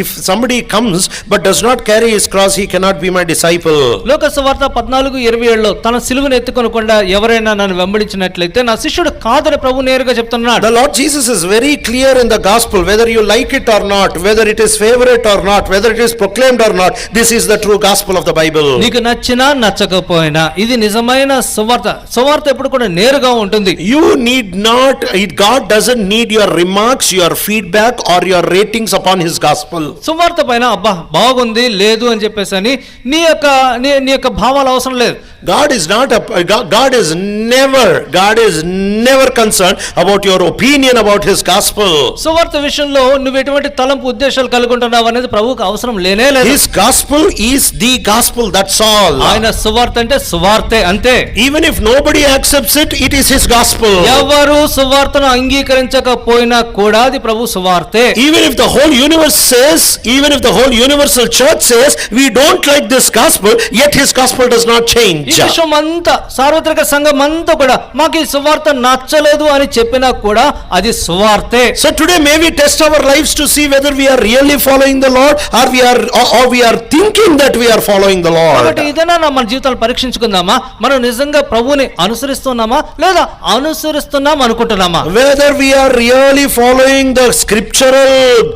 if somebody comes but does not carry his cross, he cannot be my disciple. లూకా సువార్త 14:27లో తన సిలువను ఎత్తుకొనకుండా ఎవరైనా నన్ను వెంబడించినట్లయితే నా శిష్యుడు కాదని ప్రభు నేరుగా చెప్తున్నాడు. The Lord Jesus is very clear in the gospel, whether you like it or not, whether it is favorite or not, whether it is proclaimed or not, this is the true gospel of the Bible. నీకు నచ్చినా నచ్చకపోయినా ఇది నిజమైన సువార్త. సువార్త ఎప్పుడు కూడా నేరుగా ఉంటుంది. You need not, God doesn't need your remarks, your feedback or your ratings upon his gospel. సువార్త పైన అబ్బా బాగుంది లేదు అని చెప్పేసి అని నీ యొక్క భావాలు అవసరం లేదు. God is never concerned about your opinion about his gospel. సువార్త విషయంలో నువ్వు ఎటువంటి తలంపు ఉద్దేశాలు కలిగి ఉంటున్నావు అనేది ప్రభువుకు అవసరం లేనే లేదు. His gospel is the gospel, that's all. ఆయన సువార్త అంటే సువార్తే అంతే. Even if nobody accepts it, it is his gospel. ఎవరు సువార్తను అంగీకరించకపోయినా కూడా అది ప్రభు సువార్తే. Even if the whole universe says, even if the whole universal church says, we don't like this gospel, yet his gospel does not change. ఈ విశ్వం అంతా, సార్వత్రిక సంఘం అంతా కూడా మాకు ఈ సువార్త నచ్చలేదు అని చెప్పినా కూడా అది సువార్తే. So today may we test our lives to see whether we are really following the Lord or we are thinking that we are following the Lord. కాబట్టి ఇదేనా మన జీవితాలు పరీక్షించుకుందామా, మనం నిజంగా ప్రభువుని అనుసరిస్తున్నామా లేదా అనుసరిస్తున్నాం అనుకుంటున్నామా? Whether we are really following the scriptural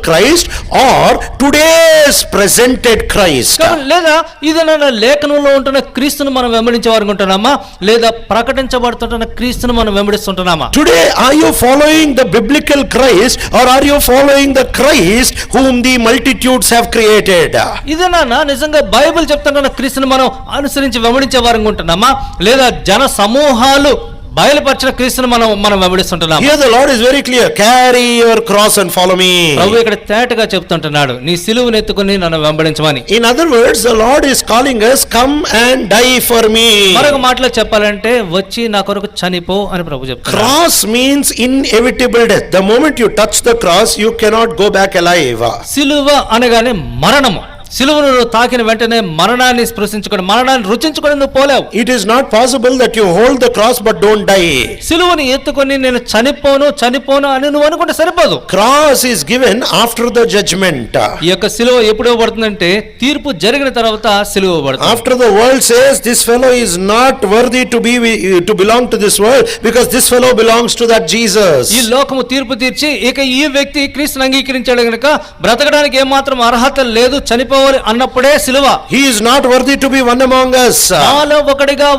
Christ or today's presented Christ. లేదా ఇదేనా లేఖనంలో ఉంటున్న క్రీస్తును మనం వెంబడించేవారుకుంటున్నామా లేదా ప్రకటించబడుతున్న క్రీస్తును మనం వెంబడిస్తుంటున్నామా? Today are you following the biblical Christ or are you following the Christ whom the multitudes have created? ఇదేనా నిజంగా బైబిల్ చెప్తున్న క్రీస్తును మనం అనుసరించి వెంబడించేవారుకుంటున్నామా లేదా జన సమూహాలు బయలుపరిచిన క్రీస్తును మనం వెంబడిస్తుంటున్నాం? Here the Lord is very clear, carry your cross and follow me. ప్రభు ఇక్కడ తేటగా చెప్తుంటున్నాడు, నీ సిలువను ఎత్తుకొని నన్ను వెంబడించమని. In other words, the Lord is calling us, come and die for me. మరొక మాటలో చెప్పాలంటే వచ్చి నా కొరకు చనిపో అని ప్రభు చెప్తున్నాడు. Cross means inevitable death. The moment you touch the cross, you cannot go back alive. సిలువ అనగానే మరణము. సిలువను తాకిన వెంటనే మరణాన్ని స్పృశించుకొని, మరణాన్ని రుచించుకొని నువ్వు పోలేవు. It is not possible that you hold the cross but don't die. సిలువని ఎత్తుకొని నేను చనిపోను అని నువ్వు అనుకుంటే సరిపోదు. Cross is given after the judgment. ఈ యొక్క సిలువ ఎప్పుడు ఇవ్వబడుతుందంటే తీర్పు జరిగిన తర్వాత సిలువ ఇవ్వబడుతుంది. After the world says this fellow is not worthy to belong to this world because this fellow belongs to that Jesus. ఈ లోకము తీర్పు తీర్చి ఇక ఈ వ్యక్తి క్రీస్తుని అంగీకరించాడు గనుక బ్రతకడానికి ఏమాత్రం అర్హత లేదు, చనిపో అన్నప్పుడే సిలువ. He is not worthy to be one among us. నాలో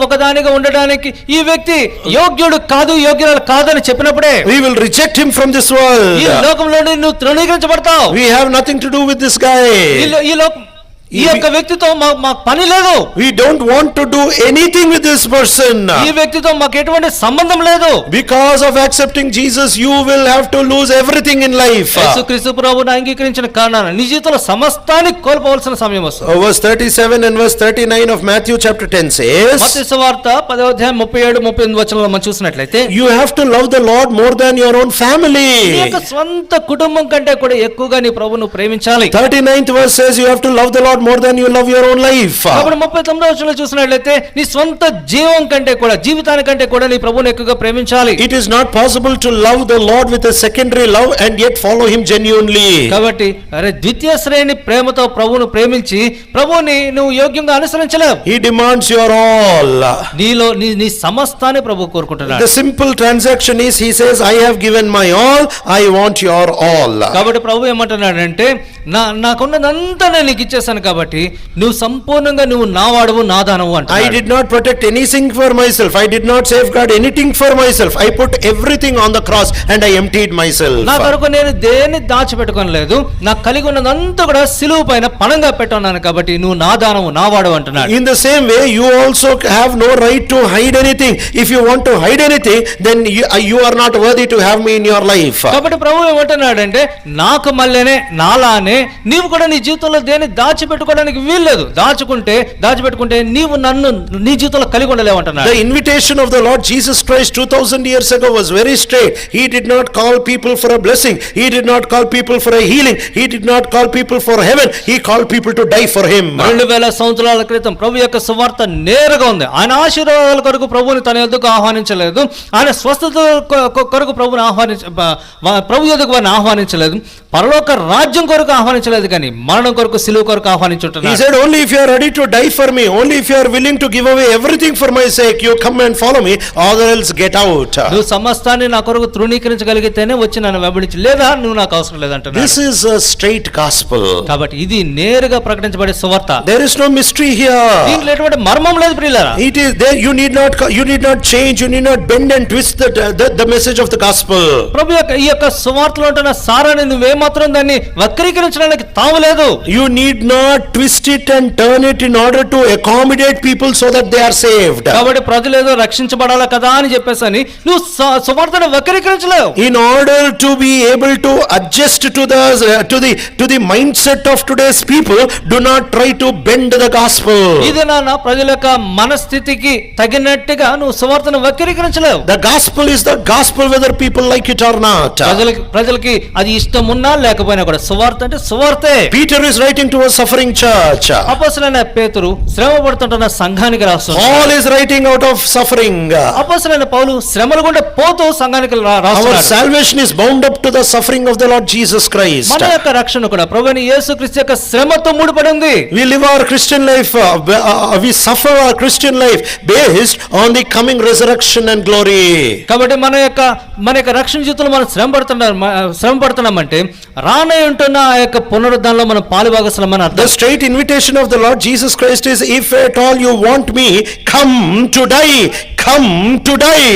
ఒకదానిగా ఉండడానికి ఈ వ్యక్తి యోగ్యుడు కాదు, యోగ్యురాలు కాదని చెప్పినప్పుడే we will reject him from this world. ఈ లోకంలో నువ్వు తృణీకరించబడతావు. We have nothing to do with this guy. ఈ యొక్క వ్యక్తితో మాకు పని లేదు. We don't want to do anything with this person. ఈ వ్యక్తితో మాకు ఎటువంటి సంబంధం లేదు. Because of accepting Jesus, you will have to lose everything in life. యేసుక్రీస్తు ప్రభువును అంగీకరించిన కారణాన నీ జీవితంలో సమస్తాన్ని కోల్పోవాల్సిన సమయం వస్తుంది. Verse 37 and verse 39 of Matthew chapter 10 says, మత్తయి సువార్త 10వ అధ్యాయం 37-38 వచనాల్లో మనం చూసినట్లయితే, you have to love the Lord more than your own family. నీ యొక్క స్వంత కుటుంబం కంటే కూడా ఎక్కువగా నీ ప్రభువును ప్రేమించాలి. 39th verse says you have to love the Lord more than you love your own life. కాబట్టి 39వ వచనంలో చూసినట్లయితే నీ స్వంత జీవితానికంటే కూడా నీ ప్రభువుని ఎక్కువగా ప్రేమించాలి. It is not possible to love the Lord with a secondary love and yet follow him genuinely. కాబట్టి ద్వితీయ శ్రేణి ప్రేమతో ప్రభువును ప్రేమించి ప్రభువుని నువ్వు యోగ్యంగా అనుసరించలేవు. He demands your all. నీలో నీ సమస్తాన్ని ప్రభువు కోరుకుంటున్నాడు. The simple transaction is he says I have given my all, I want your all. కాబట్టి ప్రభువు ఏమంటున్నాడంటే నాకున్నదంతా నేను నీకు ఇచ్చేసాను కాబట్టి నువ్వు సంపూర్ణంగా నువ్వు నా వాడవు నా దానవు అంటే I did not protect anything for myself. I did not safeguard anything for myself. I put everything on the cross and I emptied myself. నా కొరకు నేను దేన్ని దాచిపెట్టుకోలేదు, నాకు కలిగి ఉన్నదంతా కూడా సిలువ పైన పణంగా పెట్టున్నాను కాబట్టి నువ్వు నా దానవు నా వాడవు అంటున్నాడు. In the same way, you also have no right to hide anything. If you want to hide anything, then you are not worthy to have me in your life. కాబట్టి ప్రభువు ఏమంటున్నాడంటే నాకు మళ్ళీనే నాలానే నీవు కూడా నీ జీవితంలో దేన్ని దాచిపెట్టుకోవడానికి వీల్లేదు. దాచిపెట్టుకుంటే నీవు నన్ను నీ జీవితంలో కలిగి ఉండలేవు అంటున్నాడు. The invitation of the Lord Jesus Christ 2000 years ago was very straight. He did not call people for a blessing. He did not call people for a healing. He did not call people for heaven. He called people to die for him. 2000 సంవత్సరాల క్రితం ప్రభు యొక్క సువార్త నేరుగా ఉంది. ఆయన ఆశీర్వాదాల కొరకు ప్రభువుని తన యొద్దకు ఆహ్వానించలేదు. ఆయన స్వస్థత కొరకు ప్రభు యొద్దకు వారిని ఆహ్వానించలేదు. పరలోక రాజ్యం కొరకు ఆహ్వానించలేదు, కానీ మరణం కొరకు సిలువ కొరకు ఆహ్వానించుంటున్నాడు. He said, only if you are ready to die for me, only if you are willing to give away everything for my sake, you come and follow me, or else get out. నువ్వు సమస్తాన్ని నా కొరకు తృణీకరించగలిగితేనే వచ్చి నన్ను వెంబడించు, లేదా నువ్వు నాకు అవసరం లేదంటున్నాడు. This is a straight gospel. కాబట్టి ఇది నేరుగా ప్రకటించబడే సువార్త. There is no mystery here. దీంట్లో ఎటువంటి మర్మం లేదు ప్రియులారా. It is there. You need not change, you need not bend and twist the message of the gospel. ప్రభు యొక్క ఈ యొక్క సువార్తలో ఉంటున్న సారాన్ని నువ్వే మాత్రం దాన్ని వక్రీకరించడానికి తావలేదు. You need not twist it and turn it in order to accommodate people so that they are saved. కాబట్టి ప్రజలు ఏదో రక్షించబడాలా కదా అని చెప్పేసని నువ్వు సువార్తను వక్రీకరించలేవు. In order to be able to adjust to the mindset of today's people, do not try to bend the gospel. ఇది నా ప్రజల యొక్క మనస్థితికి తగినట్టుగా నువ్వు సువార్తను వక్రీకరించలేవు. The gospel is the gospel whether people like it or not. ప్రజలకి అది ఇష్టం ఉన్నా లేకపోయినా కూడా సువార్త అంటే సువార్తే. Peter is writing to a suffering church. అపొస్తలుడైన పేతురు శ్రమ పడుతుంటున్న సంఘానికి రాస్తున్నాడు. Paul is writing out of suffering. అపొస్తలుడైన పౌలు శ్రమల గుండా పోతూ సంఘానికి రాస్తున్నాడు. Our salvation is bound up to the suffering of the Lord Jesus Christ. మన యొక్క రక్షణ కూడా ప్రభువైన యేసుక్రీస్తు యొక్క శ్రమతో ముడిపడి ఉంది. We live our Christian life, we suffer our Christian life based on the coming resurrection and glory. కాబట్టి మన యొక్క రక్షణ జీవితంలో మనం శ్రమ పడుతున్నామంటే రానే ఉంటున్న ఆ యొక్క పునరుద్ధానంలో మనం పాలుభాగస్వామని అర్థం. The straight invitation of the Lord Jesus Christ is, if at all you want me, come to die. Come to die.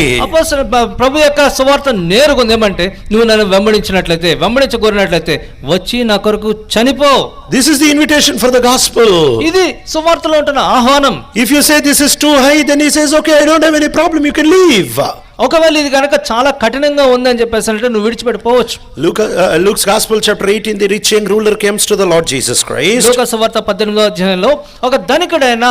ప్రభు యొక్క సువార్త నేరుగా ఉంది. ఏమంటే నువ్వు నన్ను వెంబడించగోరినట్లయితే వచ్చి నా కొరకు చనిపో. This is the invitation for the gospel. ఇది సువార్తలో ఉంటున్న ఆహ్వానం. If you say this is too high, then he says, okay, I don't have any problem, you can leave. ఒకవేళ ఇది కనుక చాలా కఠినంగా ఉందని చెప్పేసి అంటే నువ్వు విడిచిపెట్టుకోవచ్చు. Luke's Gospel chapter 18, the rich young ruler comes to the Lord Jesus Christ. లూకా సువార్త 18వ అధ్యాయంలో ఒక ధనికుడైన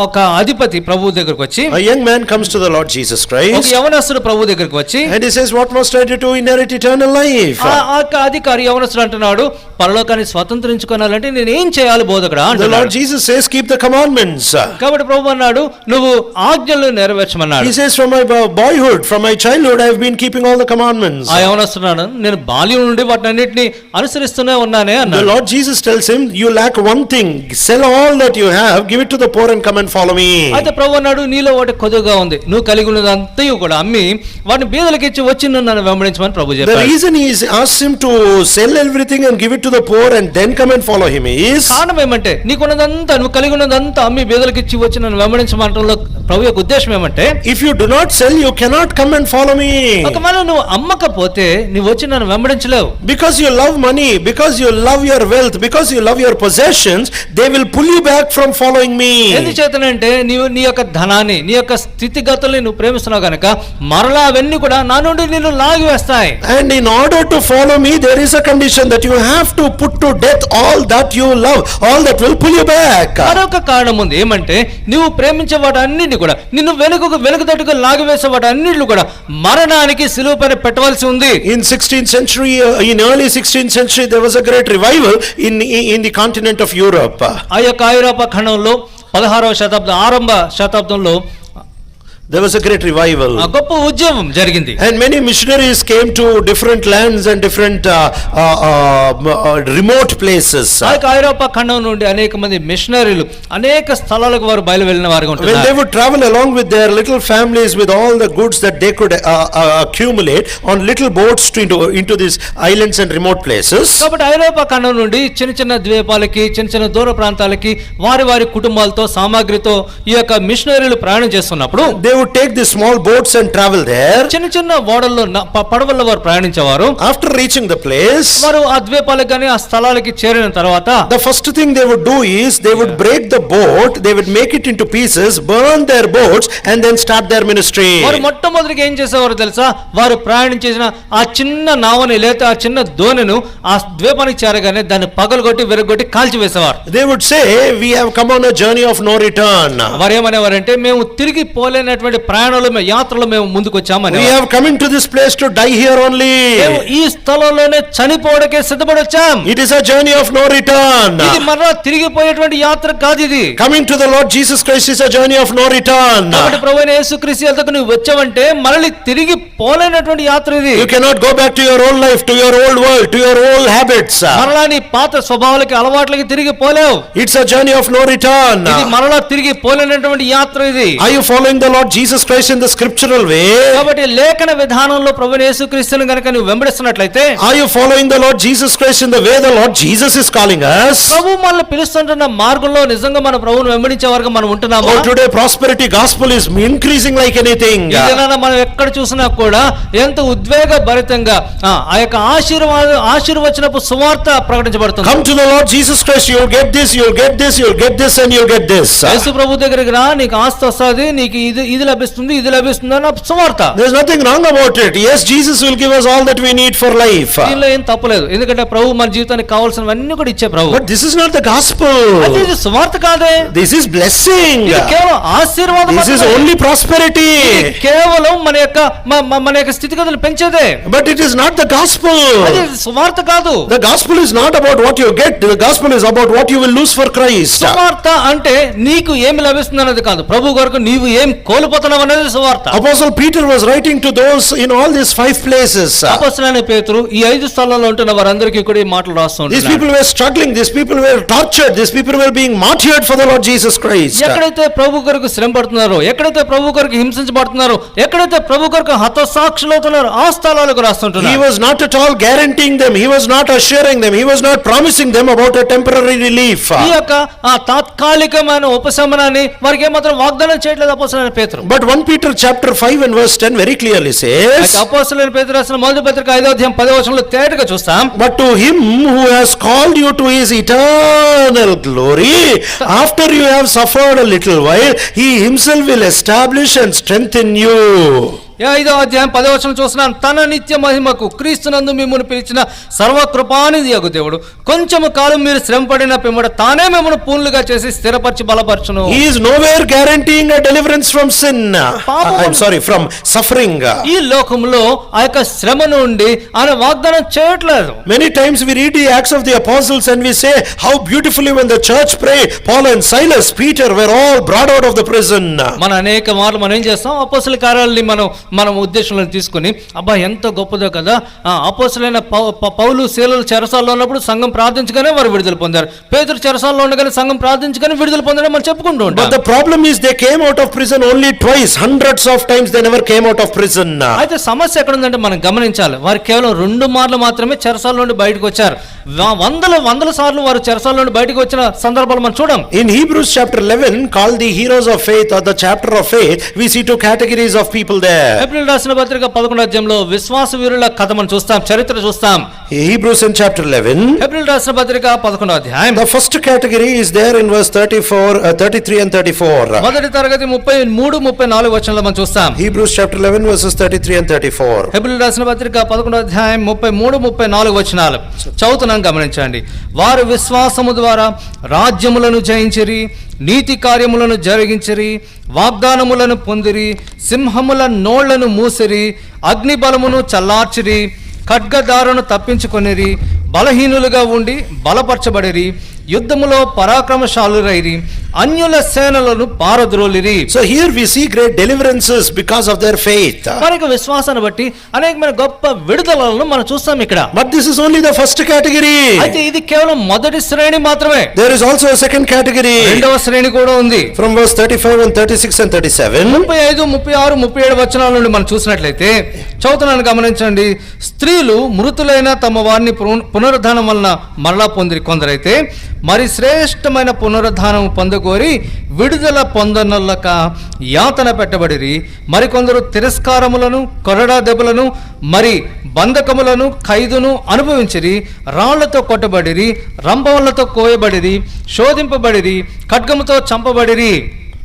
ఒక అధిపతి ప్రభువు దగ్గరికి వచ్చి, a young man comes to the Lord Jesus Christ. ఒక యవనస్తుడు ప్రభువు దగ్గరికి వచ్చి, and he says, what must I do to inherit eternal life? ఆ అధికారి యవనస్తుడు అంటున్నాడు, పరలోకాన్ని స్వతంత్రించుకోవాలంటే నేను ఏం చేయాలి బోధకుడా అంటున్నాడు. The Lord Jesus says, keep the commandments. కాబట్టి ప్రభువు అన్నాడు, నువ్వు ఆజ్ఞలను నెరవేర్చమన్నాడు. He says, from my boyhood, from my childhood, I have been keeping all the commandments. ఆ యవనస్తుడు నేను బాల్యం నుండి వాటన్నిటిని అనుసరిస్తూనే ఉన్నానే అన్నాడు. The Lord Jesus tells him, you lack one thing, sell all that you have, give it to the poor and come and follow me. అయితే ప్రభువు అన్నాడు, నీలో ఒకటి కొద్దిగా ఉంది, నువ్వు కలిగి ఉన్నదంతా కూడా అమ్మి వాటిని బీదలకు ఇచ్చి వచ్చి నన్ను వెంబడించమని ప్రభువు చెప్పాడు. The reason he asks him to sell everything and give it to the poor and then come and follow him is, కారణం ఏమంటే నీకున్నదంతా నువ్వు కలిగి ఉన్నదంతా అమ్మి బీదలకు ఇచ్చి వచ్చి నన్ను వెంబడించమంటంలో ప్రభు యొక్క ఉద్దేశం ఏమంటే, if you do not sell, you cannot come and follow me. ఒకవేళ నువ్వు అమ్మకపోతే నువ్వు వచ్చి నన్ను వెంబడించలేవు. Because you love money, because you love your wealth, because you love your possessions, they will pull you back from following me. ఎందుచేతనంటే నీవు నీ యొక్క ధనాన్ని నీ యొక్క స్థితిగతుల్ని నువ్వు ప్రేమిస్తున్నావు కనుక మరలా అవన్నీ కూడా నా నుండి నిన్ను లాగివేస్తాయి. And in order to follow me, there is a condition that you have to put to death all that you love, all that will pull you back. మరొక కారణం ఉంది. ఏమంటే నువ్వు ప్రేమించే వాటన్నిటిని కూడా నిన్ను వెలుగుతట్టుగా లాగివేసే వాటన్నిటిని కూడా మరణానికి సిలువ పైన పెట్టవలసి ఉంది. In 16th century, in early 16th century, there was a great revival in the continent of Europe. ఆ యొక్క ఐరోపా ఖండంలో 16వ శతాబ్దం ఆరంభ శతాబ్దంలో There was a great revival. ఆ గొప్ప ఉద్యమం జరిగింది. And many missionaries came to different lands and different remote places. ఐరోపా ఖండం నుండి అనేక మంది మిషనరీలు అనేక స్థలాలకు వారు బయలు వెళ్ళిన వారుగా ఉంటారు. When they would travel along with their little families with all the goods that they could accumulate on little boats into these islands and remote places. కాబట్టి ఐరోపా ఖండం నుండి చిన్న చిన్న ద్వీపాలకి చిన్న దూర ప్రాంతాలకి వారి కుటుంబాలతో సామాగ్రితో ఈ యొక్క మిషనరీలు ప్రయాణం చేస్తున్నప్పుడు they would take the small boats and travel there. చిన్న ఓడల్లో పడవల్లో వారు ప్రయాణించేవారు. After reaching the place, వారు ఆ ద్వీపాలకు గాని ఆ స్థలాలకి చేరిన తర్వాత the first thing they would do is they would break the boat, they would make it into pieces, burn their boats and then start their ministry. వారు మొట్టమొదటిగా ఏం చేసేవారు తెలుసా? వారు ప్రయాణం చేసిన ఆ చిన్న నావని లేదా ఆ చిన్న దోణిను ఆ ద్వీపానికి చేరగానే దాన్ని పగలగొట్టి విరగొట్టి కాల్చి వేసేవారు. They would say, we have come on a journey of no return. వారు ఏమనేవారంటే మేము తిరిగి పోలేనటువంటి ప్రయాణంలో యాత్రలో మేము ముందుకు వచ్చామని. We have come into this place to die here only. మేము ఈ స్థలంలోనే చనిపోవడానికే సిద్ధపడి వచ్చాం. It is a journey of no return. ఇది మరలా తిరిగి పోయేటువంటి యాత్ర కాదు ఇది. Coming to the Lord Jesus Christ is a journey of no return. కాబట్టి ప్రభువైన యేసుక్రీస్తు యొద్దకు నువ్వు వచ్చావంటే మళ్ళీ తిరిగి పోలేనటువంటి యాత్ర ఇది. You cannot go back to your old life, to your old world, to your old habits. మరలా నీ పాత స్వభావాలకి అలవాట్లకి తిరిగి పోలేవు. It's a journey of no return. ఇది మరలా తిరిగి పోలేనటువంటి యాత్ర ఇది. Are you following the Lord Jesus Christ in the scriptural way? కాబట్టి లేఖన విధానంలో ప్రభువైన యేసుక్రీస్తుని గనుక నువ్వు వెంబడిస్తున్నట్లయితే, are you following the Lord Jesus Christ in the way the Lord Jesus is calling us? ప్రభువు మనల్ని పిలుస్తున్న మార్గంలో నిజంగా మన ప్రభువును వెంబడించే వరకు మనం ఉంటున్నామా? Oh, today prosperity gospel is increasing like anything. ఈ దినాన మనం ఎక్కడ చూసినా కూడా ఎంత ఉద్వేగభరితంగా ఆ యొక్క ఆశీర్వచనపు సువార్త ప్రకటించబడుతుంది. Come to the Lord Jesus Christ, you'll get this, you'll get this, you'll get this and you'll get this. యేసు ప్రభు దగ్గరికి రా, నీకు ఆస్తి వస్తది, నీకు ఇది లభిస్తుంది, ఇది లభిస్తుంది అన్న సువార్త. There's nothing wrong about it. Yes, Jesus will give us all that we need for life. దీనిలో ఏం తప్పులేదు, ఎందుకంటే ప్రభు మన జీవితానికి కావాల్సినవన్నీ కూడా ఇచ్చే ప్రభు. But this is not the gospel. ఇది సువార్త కాదే. This is blessing. ఇది కేవలం ఆశీర్వాదం. This is only prosperity. కేవలం మన యొక్క స్థితిగతులు పెంచేదే. But it is not the gospel. అది సువార్త కాదు. The gospel is not about what you get. The gospel is about what you will lose for Christ. సువార్త అంటే నీకు ఏమి లభిస్తుంది అన్నది కాదు, ప్రభు కొరకు నీవు ఏం కోల్పోతున్నావు అనేది సువార్త. Apostle Peter was writing to those in all these 5 places. అపొస్తలుడైన పేతురు ఈ 5 స్థలాల్లో ఉంటున్న వారందరికీ కూడా ఈ మాటలు రాస్తున్నాడు. These people were struggling, these people were tortured, these people were being martyred for the Lord Jesus Christ. ఎక్కడైతే ప్రభు కొరకు శ్రమ పడుతున్నారో, ఎక్కడైతే ప్రభు కొరకు హింసించబడుతున్నారో, ఎక్కడైతే ప్రభు కొరకు హతసాక్షులవుతున్నారో ఆ స్థలాలకు రాస్తుంటున్నారు. He was not at all guaranteeing them, he was not assuring them, he was not promising them about a temporary relief. ఈ యొక్క ఆ తాత్కాలికమైన ఉపశమనాన్ని వారికి ఏమాత్రం వాగ్దానం చేయట్లేదు అపొస్తలుడైన పేతురు. But 1 Peter chapter 5 and verse 10 very clearly says, అపొస్తలుడైన పేతురు రాసిన మొదటి పత్రిక 5వ అధ్యాయం 10వ వచనంలో తేటగా చూస్తాం. But to him who has called you to his eternal glory, after you have suffered a little while, he himself will establish and strengthen you. 5వ అధ్యాయం 10వ వచనం చూస్తున్నాను. తన నిత్య మహిమకు క్రీస్తునందు మిమ్మును పిలిచిన సర్వకృపానిధి యగు దేవుడు కొంచెము కాలం మీరు శ్రమ పడిన పిమ్మట తానే మిమ్మును పూర్ణులుగా చేసి స్థిరపరిచి బలపరచును. He is nowhere guaranteeing a deliverance from sin. I'm sorry, from suffering. ఈ లోకంలో ఆ యొక్క శ్రమ నుండి ఆయన వాగ్దానం చేయట్లేదు. Many times we read the Acts of the Apostles and we say how beautifully when the church prayed, Paul and Silas, Peter were all brought out of the prison. మన అనేక మార్లు మనం ఏం చేస్తాం, అపొస్తలుల కార్యాలని మనం ఉద్దేశంలో తీసుకుని అబ్బా ఎంత గొప్పదో కదా, అపొస్తలులైన పౌలు శీలలు చెరసాల్లో ఉన్నప్పుడు సంఘం ప్రార్థించగానే వారు విడుదల పొందారు, పేతురు చెరసాల్లో ఉండగానే సంఘం ప్రార్థించగానే విడుదల పొందడం మనం చెప్పుకుంటూ ఉంటాం. But the problem is they came out of prison only twice, hundreds of times they never came out of prison. అయితే సమస్య ఎక్కడ ఉందంటే మనం గమనించాలి, వారు కేవలం 2 మార్లు మాత్రమే చెరసాల నుండి బయటకు వచ్చారు. వందల సార్లు వారు చెరసాల నుండి బయటకు వచ్చిన సందర్భాలు మనం చూడం. In Hebrews chapter 11 called the heroes of faith or the chapter of faith, we see 2 categories of people there. April రాసిన పత్రిక 11వ అధ్యాయంలో విశ్వాస వీరుల కథ మనం చూస్తాం, చరిత్ర చూస్తాం. Hebrews in chapter 11, ఏప్రిల్ రాసిన పత్రిక 11వ అధ్యాయం. the first category is there in verse 33 and 34. మొదటి తరగతి 33, 34 వచనాలు మనం చూస్తాం. Hebrews chapter 11 verses 33 and 34. April రాసిన పత్రిక 11వ అధ్యాయం 33, 34 వచనాలు చదువుతున్నాం, గమనించండి. వారు విశ్వాసము ద్వారా రాజ్యములను జయించిరి, నీతి కార్యములను జరిగించిరి, వాగ్దానములను పొందిరి, సింహముల నోళ్లను మూసిరి, అగ్ని బలమును చల్లార్చిరి, ఖడ్గదారును తప్పించుకొనిరి, బలహీనులుగా ఉండి బలపరచబడిరి, యుద్ధములో పరాక్రమశాలురైరి, అన్యుల సేనలను పారద్రోలిరి. So here we see great deliverances because of their faith. వారి యొక్క విశ్వాసాన్ని బట్టి అనేకమైన గొప్ప విడుదలలను మనం చూస్తాం ఇక్కడ. But this is only the first category. అయితే ఇది కేవలం మొదటి శ్రేణి మాత్రమే. There is also a second category. రెండవ శ్రేణి కూడా ఉంది. From verse 35 and 36 and 37. 35, 36, 37 వచనాల నుండి మనం చూసినట్లయితే చదువుతున్నాను గమనించండి. స్త్రీలు మృతులైన తమ వారిని పునరుద్ధానం వలన మరలా పొందిరి కొందరైతే మరి శ్రేష్టమైన పునరుద్ధానం పొందగోరి విడుదల పొందనల్లక యాతన పెట్టబడిరి. మరికొందరు తిరస్కారములను, కొరడా దెబ్బలను, మరి బంధకములను, ఖైదును అనుభవించిరి. రాళ్లతో కొట్టబడిరి, రంపములతో కోయబడిరి, శోధింపబడిరి, ఖడ్గముతో చంపబడిరి.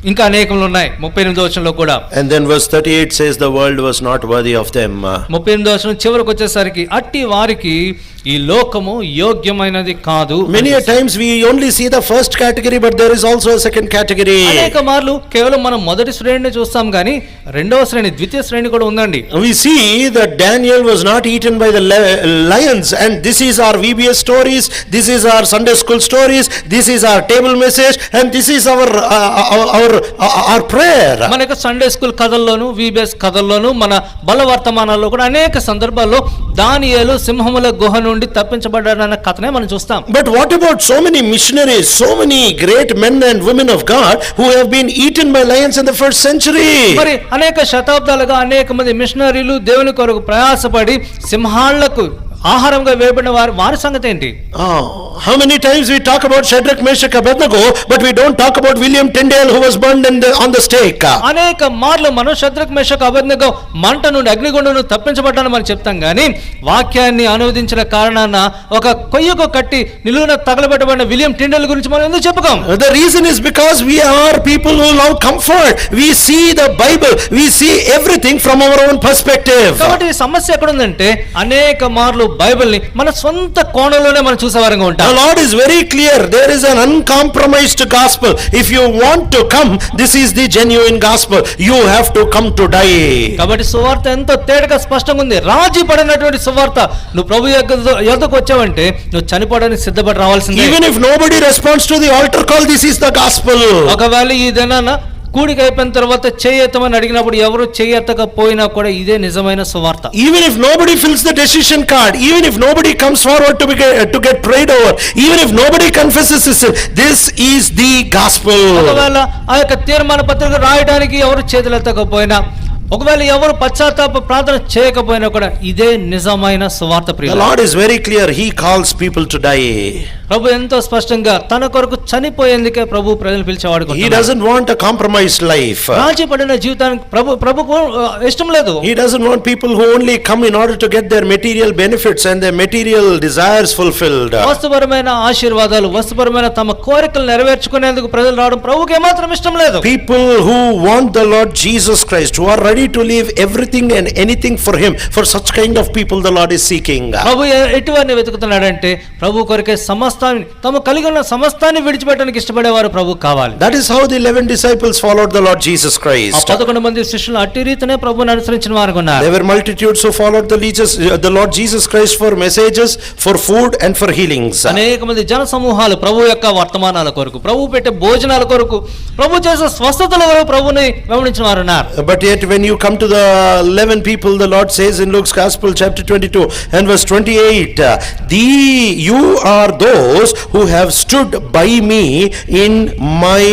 ఇంకా అనేకములు ఉన్నాయి 38వ వచనంలో కూడా. And then verse 38 says the world was not worthy of them. 38వ వచనం చివరికి వచ్చేసరికి అట్టి వారికి ఈ లోకము యోగ్యమైనది కాదు. Many a times we only see the first category, but there is also a second category. అనేక మార్లు కేవలం మనం మొదటి శ్రేణిని చూస్తాం గానీ రెండవ శ్రేణి, ద్వితీయ శ్రేణి కూడా ఉందండి. We see that Daniel was not eaten by the lions, and this is our VBS stories, this is our Sunday school stories, this is our table message, and this is our prayer. మన యొక్క Sunday school కథల్లోను, VBS కథల్లోను, మన బలవర్తమానాల్లో కూడా అనేక సందర్భాల్లో దానియేలు సింహముల గుహ నుండి తప్పించబడ్డాడన్న కథనే మనం చూస్తాం. But what about so many missionaries, so many great men and women of God who have been eaten by lions in the first century? మరి అనేక శతాబ్దాలుగా అనేక మంది మిషనరీలు దేవుని కొరకు ప్రయాసపడి సింహాలకు ఆహారంగా వేయబడిన వారి సంగతి ఏంటి? How many times we talk about Shadrach, Meshach, Abednego, but we don't talk about William Tyndale who was burned on the stake. అనేక మార్లు మనం షద్రక్, మెషక్, అబేద్నెగో మంట నుండి, అగ్నిగుండం తప్పించబడ్డాను మనం చెప్తాం గానీ వాక్యాన్ని అనువదించిన కారణాన ఒక కొయ్యకు కట్టి నిలువున తగలబెట్టబడిన విలియం టిండేల్ గురించి మనం ఎందుకు చెప్పుకోం? The reason is because we are people who love comfort. We see the Bible, we see everything from our own perspective. కాబట్టి సమస్య ఎక్కడ ఉందంటే అనేక మార్లు బైబిల్ ని మన సొంత కోణంలోనే మనం చూసేవారంగా ఉంటాం. The Lord is very clear. There is an uncompromised gospel. If you want to come, this is the genuine gospel. You have to come to die. కాబట్టి సువార్త ఎంతో తేటగా స్పష్టంగా ఉంది. రాజీ పడినటువంటి సువార్త. నువ్వు ప్రభు యొద్దకు వచ్చావంటే నువ్వు చనిపోవడానికి సిద్ధపడి రావాల్సిందే. Even if nobody responds to the altar call, this is the gospel. ఒకవేళ ఈ దినాన కూడిక అయిపోయిన తర్వాత చేయెత్తమని అడిగినప్పుడు ఎవరు చేయెత్తకపోయినా కూడా ఇదే నిజమైన సువార్త. Even if nobody fills the decision card, even if nobody comes forward to get prayed over, even if nobody confesses his sin, this is the gospel. ఒకవేళ ఆ యొక్క తీర్మాన పత్రిక రాయడానికి ఎవరు చేతులెత్తకపోయినా, ఒకవేళ ఎవరు పశ్చాత్తాప ప్రార్థన చేయకపోయినా కూడా ఇదే నిజమైన సువార్త. ప్రియులారా, The Lord is very clear. He calls people to die. ప్రభు ఎంతో స్పష్టంగా తన కొరకు చనిపోయేందుకే ప్రభు ప్రజలు పిలిచేవాడు. He doesn't want a compromised life. రాజీ పడిన జీవితానికి ప్రభుకు ఇష్టం లేదు. He doesn't want people who only come in order to get their material benefits and their material desires fulfilled. వస్తుపరమైన ఆశీర్వాదాలు, వస్తుపరమైన తమ కోరికలు నెరవేర్చుకునేందుకు ప్రజలు రావడం ప్రభువుకి ఏమాత్రం ఇష్టం లేదు. People who want the Lord Jesus Christ, who are ready to leave everything and anything for him, for such kind of people the Lord is seeking. ప్రభు ఎటువారిని వెతుకుతున్నాడంటే ప్రభు కొరకే సమస్తాన్ని, తమ కలిగి ఉన్న సమస్తాన్ని విడిచిపెట్టడానికి ఇష్టపడేవారు ప్రభు కావాలి. That is how the 11 disciples followed the Lord Jesus Christ. 11 మంది శిష్యులు అట్టి రీతినే ప్రభువుని అనుసరించిన వారు ఉన్నారు. There were multitudes who followed the Lord Jesus Christ for messages, for food and for healings. అనేక మంది జన సమూహాలు ప్రభు యొక్క వర్తమానాల కొరకు, ప్రభు పెట్టే భోజనాల కొరకు, ప్రభు చేసే స్వస్థతల కొరకు ప్రభువుని వెంబడించిన వారు ఉన్నారు. But yet when you come to the 11 people, the Lord says in Luke's Gospel chapter 22 and verse 28, you are those who have stood by me in my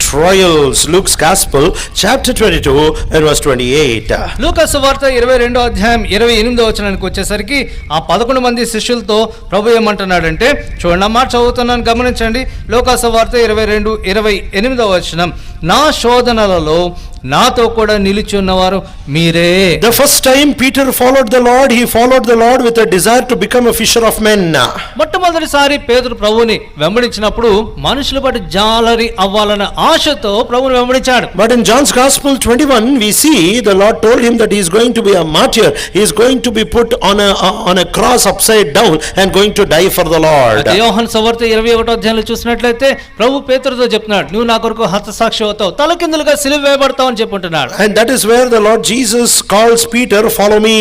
trials. Luke's Gospel chapter 22 and verse 28. లూకా సువార్త 22వ అధ్యాయం 28వ వచనానికి వచ్చేసరికి ఆ 11 మంది శిష్యులతో ప్రభు ఏమంటున్నాడంటే, చూడండి మాట చదువుతున్నాను గమనించండి. లూకా సువార్త 22:28వ వచనం, నా శోధనలలో నాతో కూడా నిలిచి ఉన్నవారు మీరే. The first time Peter followed the Lord, he followed the Lord with a desire to become a fisher of men. మొట్టమొదటిసారి పేతురు ప్రభువుని వెంబడించినప్పుడు మనుషుల బట్టి జాలరి అవ్వాలన్న ఆశతో ప్రభువుని వెంబడించాడు. But in John's Gospel 21 we see the Lord told him that he is going to be a martyr. He is going to be put on a cross upside down and going to die for the Lord. యోహాను సువార్త 21వ అధ్యాయంలో చూసినట్లయితే ప్రభు పేతురుతో చెప్తున్నాడు, నువ్వు నా కొరకు హతసాక్షి అవుతావు, తలకిందులుగా సిలువ వేయబడతావు అని చెప్పుంటున్నాడు. And that is where the Lord Jesus calls Peter, follow me.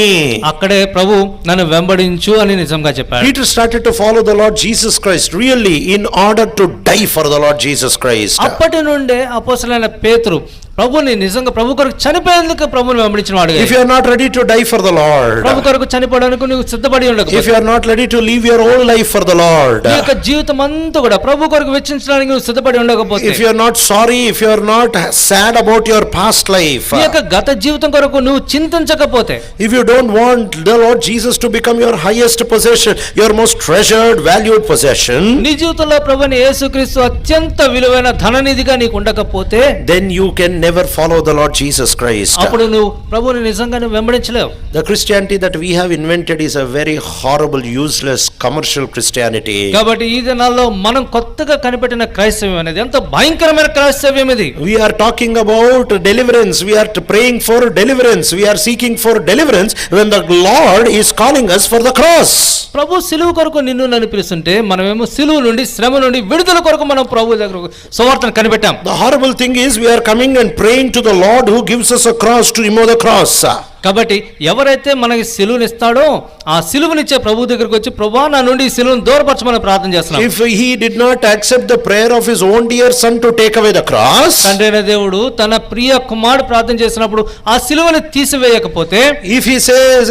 అక్కడే ప్రభు నన్ను వెంబడించు అని నిజంగా చెప్పాడు. Peter started to follow the Lord Jesus Christ really in order to die for the Lord Jesus Christ. అప్పటి నుండే అపోస్తలుడైన పేతురు ప్రభుని నిజంగా ప్రభు కొరకు చనిపోయేందుకు ప్రభుని వెంబడించిన వాడు. If you are not ready to die for the Lord, ప్రభు కొరకు చనిపోవడానికి నువ్వు సిద్ధపడి ఉండకపోతే, if you are not ready to live your whole life for the Lord, నీ యొక్క జీవితం అంతా కూడా ప్రభు కొరకు వెచ్చించడానికి నువ్వు సిద్ధపడి ఉండకపోతే, if you are not sorry, if you are not sad about your past life, నీ యొక్క గత జీవితం కొరకు నువ్వు చింతించకపోతే, if you don't want the Lord Jesus to become your highest possession, your most treasured, valued possession, నీ జీవితంలో ప్రభుని యేసుక్రీస్తు అత్యంత విలువైన ధననిధిగా నీకు ఉండకపోతే, then you can never follow the Lord Jesus Christ. అప్పుడు నువ్వు ప్రభుని నిజంగా వెంబడించలేవు. The Christianity that we have invented is a very horrible, useless, commercial Christianity. కాబట్టి ఈ దినాల్లో మనం కొత్తగా కనిపెట్టిన క్రైస్తవ్యం అనేది ఎంత భయంకరమైన క్రైస్తవ్యం ఇది. We are talking about deliverance, we are praying for deliverance, we are seeking for deliverance when the Lord is calling us for the cross. ప్రభు సిలువ కొరకు నిన్ను నన్ను పిలుస్తుంటే మనమేమో సిలువ నుండి శ్రమ నుండి విడుదల కొరకు మనం ప్రభు దగ్గర సువార్తను కనిపెట్టాం. The horrible thing is we are coming and praying to the Lord who gives us a cross to remove the cross. కాబట్టి ఎవరైతే మనకి సిలువని ఇస్తాడో ఆ సిలువనిచ్చే ప్రభు దగ్గరికి వచ్చి ప్రభువా నా నుండి ఈ సిలువను దూరపరచమని ప్రార్థన చేస్తున్నాం. If he did not accept the prayer of his own dear son to take away the cross, తండ్రైన దేవుడు తన ప్రియ కుమారుడు ప్రార్థన చేసినప్పుడు ఆ సిలువని తీసివేయకపోతే, if he says,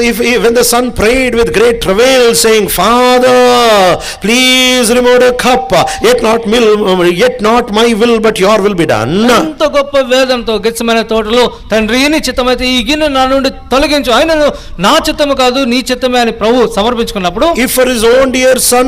when the son prayed with great travail saying, Father, please remove the cup, yet not my will but your will be done. అంత గొప్ప వేదంతో గెత్సేమనే తోటలో తండ్రి నీ చిత్తమైతే ఈ గిన్నె నా నుండి తొలగించు, ఆయనను నా చిత్తము కాదు నీ చిత్తమే అని ప్రభు సమర్పించుకున్నప్పుడు, if for his own dear son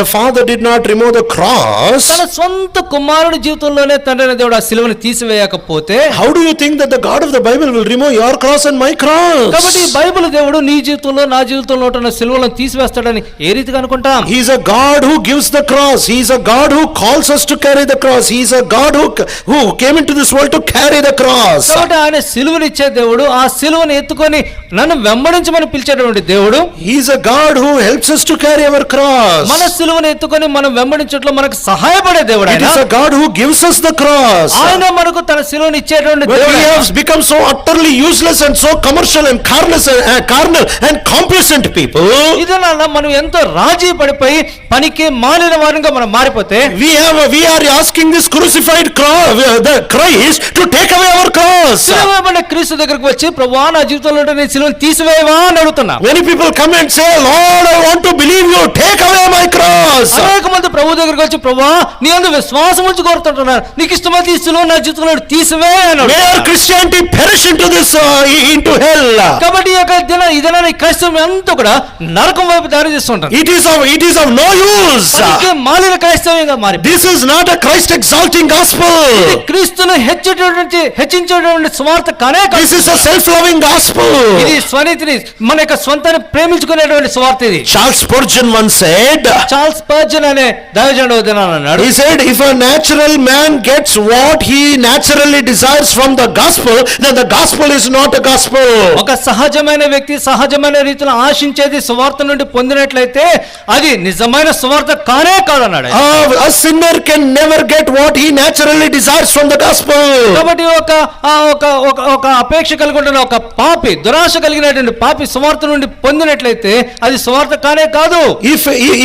the father did not remove the cross, తన సొంత కుమారుడి జీవితంలోనే తండ్రైన దేవుడు ఆ సిలువను తీసివేయకపోతే, how do you think that the God of the Bible will remove your cross and my cross? కాబట్టి బైబిల్ దేవుడు నీ జీవితంలో నా జీవితంలో ఉన్న సిలువలను తీసివేస్తాడని ఏ రీతిగా అనుకుంటాం? He is a God who gives the cross, he is a God who calls us to carry the cross, he is a God who came into this world to carry the cross. కాబట్టి ఆయన సిలువనిచ్చే దేవుడు, ఆ సిలువను ఎత్తుకొని నన్ను వెంబడించమని పిలిచేటువంటి దేవుడు. He is a God who helps us to carry our cross. మన సిలువను ఎత్తుకొని మనం వెంబడించట్లో మనకు సహాయపడే దేవుడు ఆయన. It is a God who gives us the cross. ఆయన మనకు తన సిలువను ఇచ్చేటువంటి దేవుడు. We have become so utterly useless and so commercial and carnal and complacent people. ఇదనాల మనం ఎంతో రాజీ పడిపోయి పనికి మాలిన వారంగా మనం మారిపోతే, we are asking this crucified the Christ to take away our cross. సిలువైన క్రీస్తు దగ్గరికి వచ్చి ప్రభువా నా జీవితంలో నీ సిలువను తీసివేయవా అని అడుగుతున్నా. Many people come and say, Lord, I want to believe you, take away my cross. అనేక మంది ప్రభు దగ్గరికి వచ్చి ప్రభువా నీ యందు విశ్వాసం ఉంచి కోరుతుంటున్నారు, నీకు ఇష్టమైతే ఈ సిలువను నా జీవితంలో తీసివేయ అని అడుగుతున్నా. May our Christianity perish into hell. కాబట్టి ఈ దినాన్ని క్రైస్తవం అంతా కూడా నరకం వైపు దారి చేస్తుంటారు. It is of no use. మాలిన క్రైస్తవంగా మారి, this is not a Christ exalting gospel. ఇది క్రీస్తును హెచ్చించేటువంటి సువార్త కానే కాదు. This is a self-loving gospel. ఇది స్వనీతిని మన యొక్క స్వంతాన్ని ప్రేమించుకునేటువంటి సువార్త ఇది. Charles Spurgeon once said, Charles Spurgeon అనే దైవజనుడు అన్నాడు, he said, if a natural man gets what he naturally desires from the gospel, then the gospel is not a gospel. ఒక సహజమైన వ్యక్తి సహజమైన రీతిలో ఆశించేది సువార్త నుండి పొందినట్లయితే అది నిజమైన సువార్త కానే కాదన్నాడు. A sinner can never get what he naturally desires from the gospel. కాబట్టి ఒక అపేక్ష కలిగి ఉంటున్న ఒక పాపి, దురాశ కలిగినటువంటి పాపి సువార్త నుండి పొందినట్లయితే అది సువార్త కానే కాదు.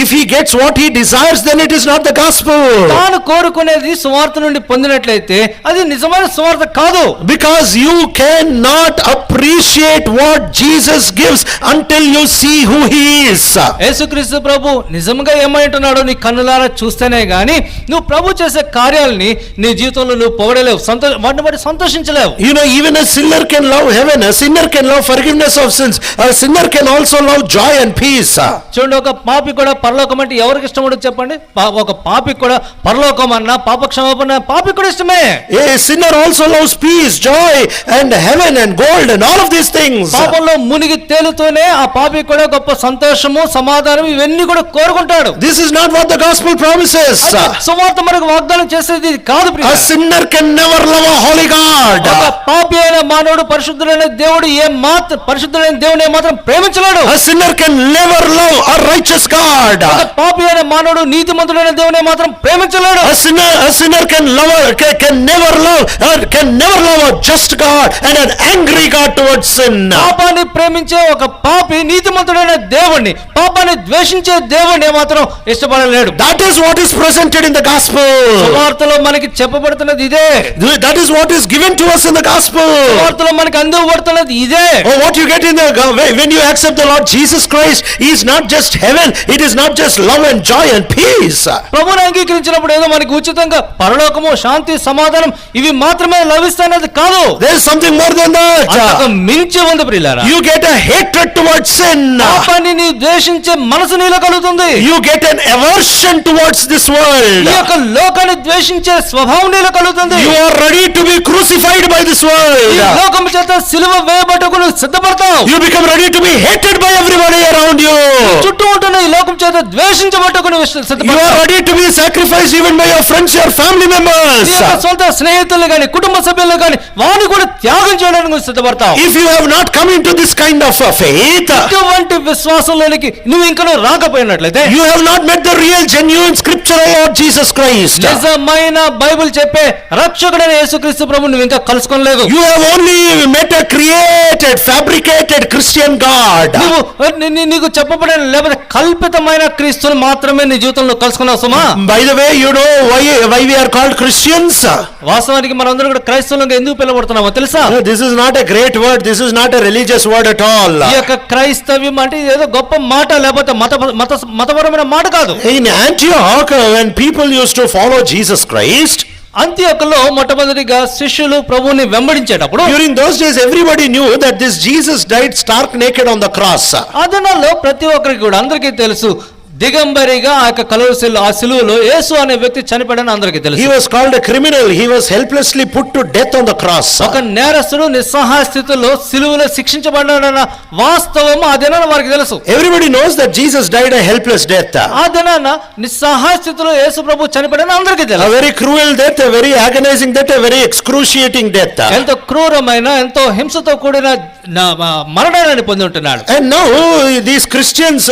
If he gets what he desires, then it is not the gospel. తాను కోరుకునేది సువార్త నుండి పొందినట్లయితే అది నిజమైన సువార్త కాదు. Because you cannot appreciate what Jesus gives until you see who he is. యేసుక్రీస్తు ప్రభు నిజంగా ఏమంటున్నాడో నీ కన్నులారా చూస్తేనే గాని నువ్వు ప్రభు చేసే కార్యాలని నీ జీవితంలో నువ్వు పొగడలేవు, వాటిని బట్టి సంతోషించలేవు. You know, even a sinner can love heaven, a sinner can love forgiveness of sins, a sinner can also love joy and peace. చూడండి, ఒక పాపి కూడా పరలోకం అంటే ఎవరికి ఇష్టం ఉండదు చెప్పండి? ఒక పాపి కూడా పరలోకం అన్నా పాప క్షమాపణ పాపి కూడా ఇష్టమే. A sinner also loves peace, joy and heaven and gold and all of these things. పాపంలో మునిగి తేలుతూనే ఆ పాపి కూడా గొప్ప సంతోషము సమాధానం ఇవన్నీ కూడా కోరుకుంటాడు. This is not what the gospel promises. సువార్త మనకు వాగ్దానం చేసేది కాదు. A sinner can never love a holy God. ఒక పాపి అయిన మానవుడు పరిశుద్ధుడైన పరిశుద్ధుడైన దేవుని మాత్రం ప్రేమించలేడు. A sinner can never love a righteous God. ఒక పాపి అయిన మానవుడు నీతిమంతుడైన నీతిమంతుడైన దేవుని మాత్రం ప్రేమించలేడు. A sinner can never love a just God and an angry God towards sin. పాపాన్ని ప్రేమించే ఒక పాపి నీతిమంతుడైన దేవుణ్ణి, పాపాన్ని ద్వేషించే దేవుణ్ణి మాత్రం ఇష్టపడలేడు. That is what is presented in the gospel. సువార్తలో మనకి చెప్పబడుతున్నది ఇదే. That is what is given to us in the gospel. సువార్తలో మనకి అందివ్వబడుతున్నది ఇదే. Oh, what you get in the when you accept the Lord Jesus Christ is not just heaven, it is not just love and joy and peace. ప్రభువుని అంగీకరించినప్పుడు ఏదో మనకి ఉచితంగా పరలోకము, శాంతి, సమాధానం ఇవి మాత్రమే లభిస్తాయనేది కాదు. There is something more than that. అంతకు మించి ఉంది ప్రియులారా. You get a hatred towards sin. పాపాన్ని నీ ద్వేషించే మనసు నీలో కలుగుతుంది. You get an aversion towards this world. ఈ యొక్క లోకాన్ని ద్వేషించే స్వభావం నీలో కలుగుతుంది. You are ready to be crucified by this world. ఈ లోకం చేత సిలువ వేయబడకు నువ్వు సిద్ధపడతావు. You become ready to be hated by everybody around you. చుట్టూ ఉంటున్న ఈ లోకం చేత ద్వేషించబడకు నువ్వు సిద్ధపడతావు. You are ready to be sacrificed even by your friends, your family members. నీ యొక్క సొంత స్నేహితులు గాని, కుటుంబ సభ్యులు గాని వారిని కూడా త్యాగం చేయడానికి నువ్వు సిద్ధపడతావు. If you have not come into this kind of faith, ఇటువంటి విశ్వాసంలోనికి నువ్వు ఇంకా రాకపోయినట్లయితే, you have not met the real genuine scriptural Lord Jesus Christ. నిజమైన బైబిల్ చెప్పే రక్షకుడైన యేసుక్రీస్తు ప్రభువుని నువ్వు ఇంకా కలుసుకోలేదు. You have only met a created, fabricated Christian God. నీకు చెప్పబడిన లేకపోతే కల్పితమైన క్రీస్తుని మాత్రమే నీ జీవితంలో కలుసుకున్నావు సుమా. By the way, you know why we are called Christians? వాస్తవానికి మనందరం కూడా క్రైస్తవులుగా ఎందుకు పిలువబడుతున్నామో తెలుసా? This is not a great word, this is not a religious word at all. ఈ యొక్క క్రైస్తవ్యం అంటే ఏదో గొప్ప మాట లేకపోతే మతపరమైన మాట కాదు. In Antioch, when people used to follow Jesus Christ, అంత్యోకలో మొట్టమొదటిగా శిష్యులు ప్రభువుని వెంబడించేటప్పుడు, during those days everybody knew that this Jesus died stark naked on the cross. ఆ దినాల్లో ప్రతి ఒక్కరికి కూడా అందరికీ తెలుసు దిగంబరిగా ఆ యొక్క కలువరిలో ఆ సిలువలో యేసు అనే వ్యక్తి చనిపోయాడని అందరికీ తెలుసు. He was called a criminal, he was helplessly put to death on the cross. ఒక నేరస్తుడు నిస్సహాయ స్థితిలో సిలువలో శిక్షించబడ్డాడన్న వాస్తవం ఆ దినాన వారికి తెలుసు. Everybody knows that Jesus died a helpless death. ఆ దినాన నిస్సహాయ స్థితిలో యేసు ప్రభు చనిపోయాడని అందరికీ తెలుసు. A very cruel death, a very agonizing death, a very excruciating death. ఎంతో క్రూరమైన ఎంతో హింసతో కూడిన మరణాన్ని పొంది ఉంటున్నాడు. And now these Christians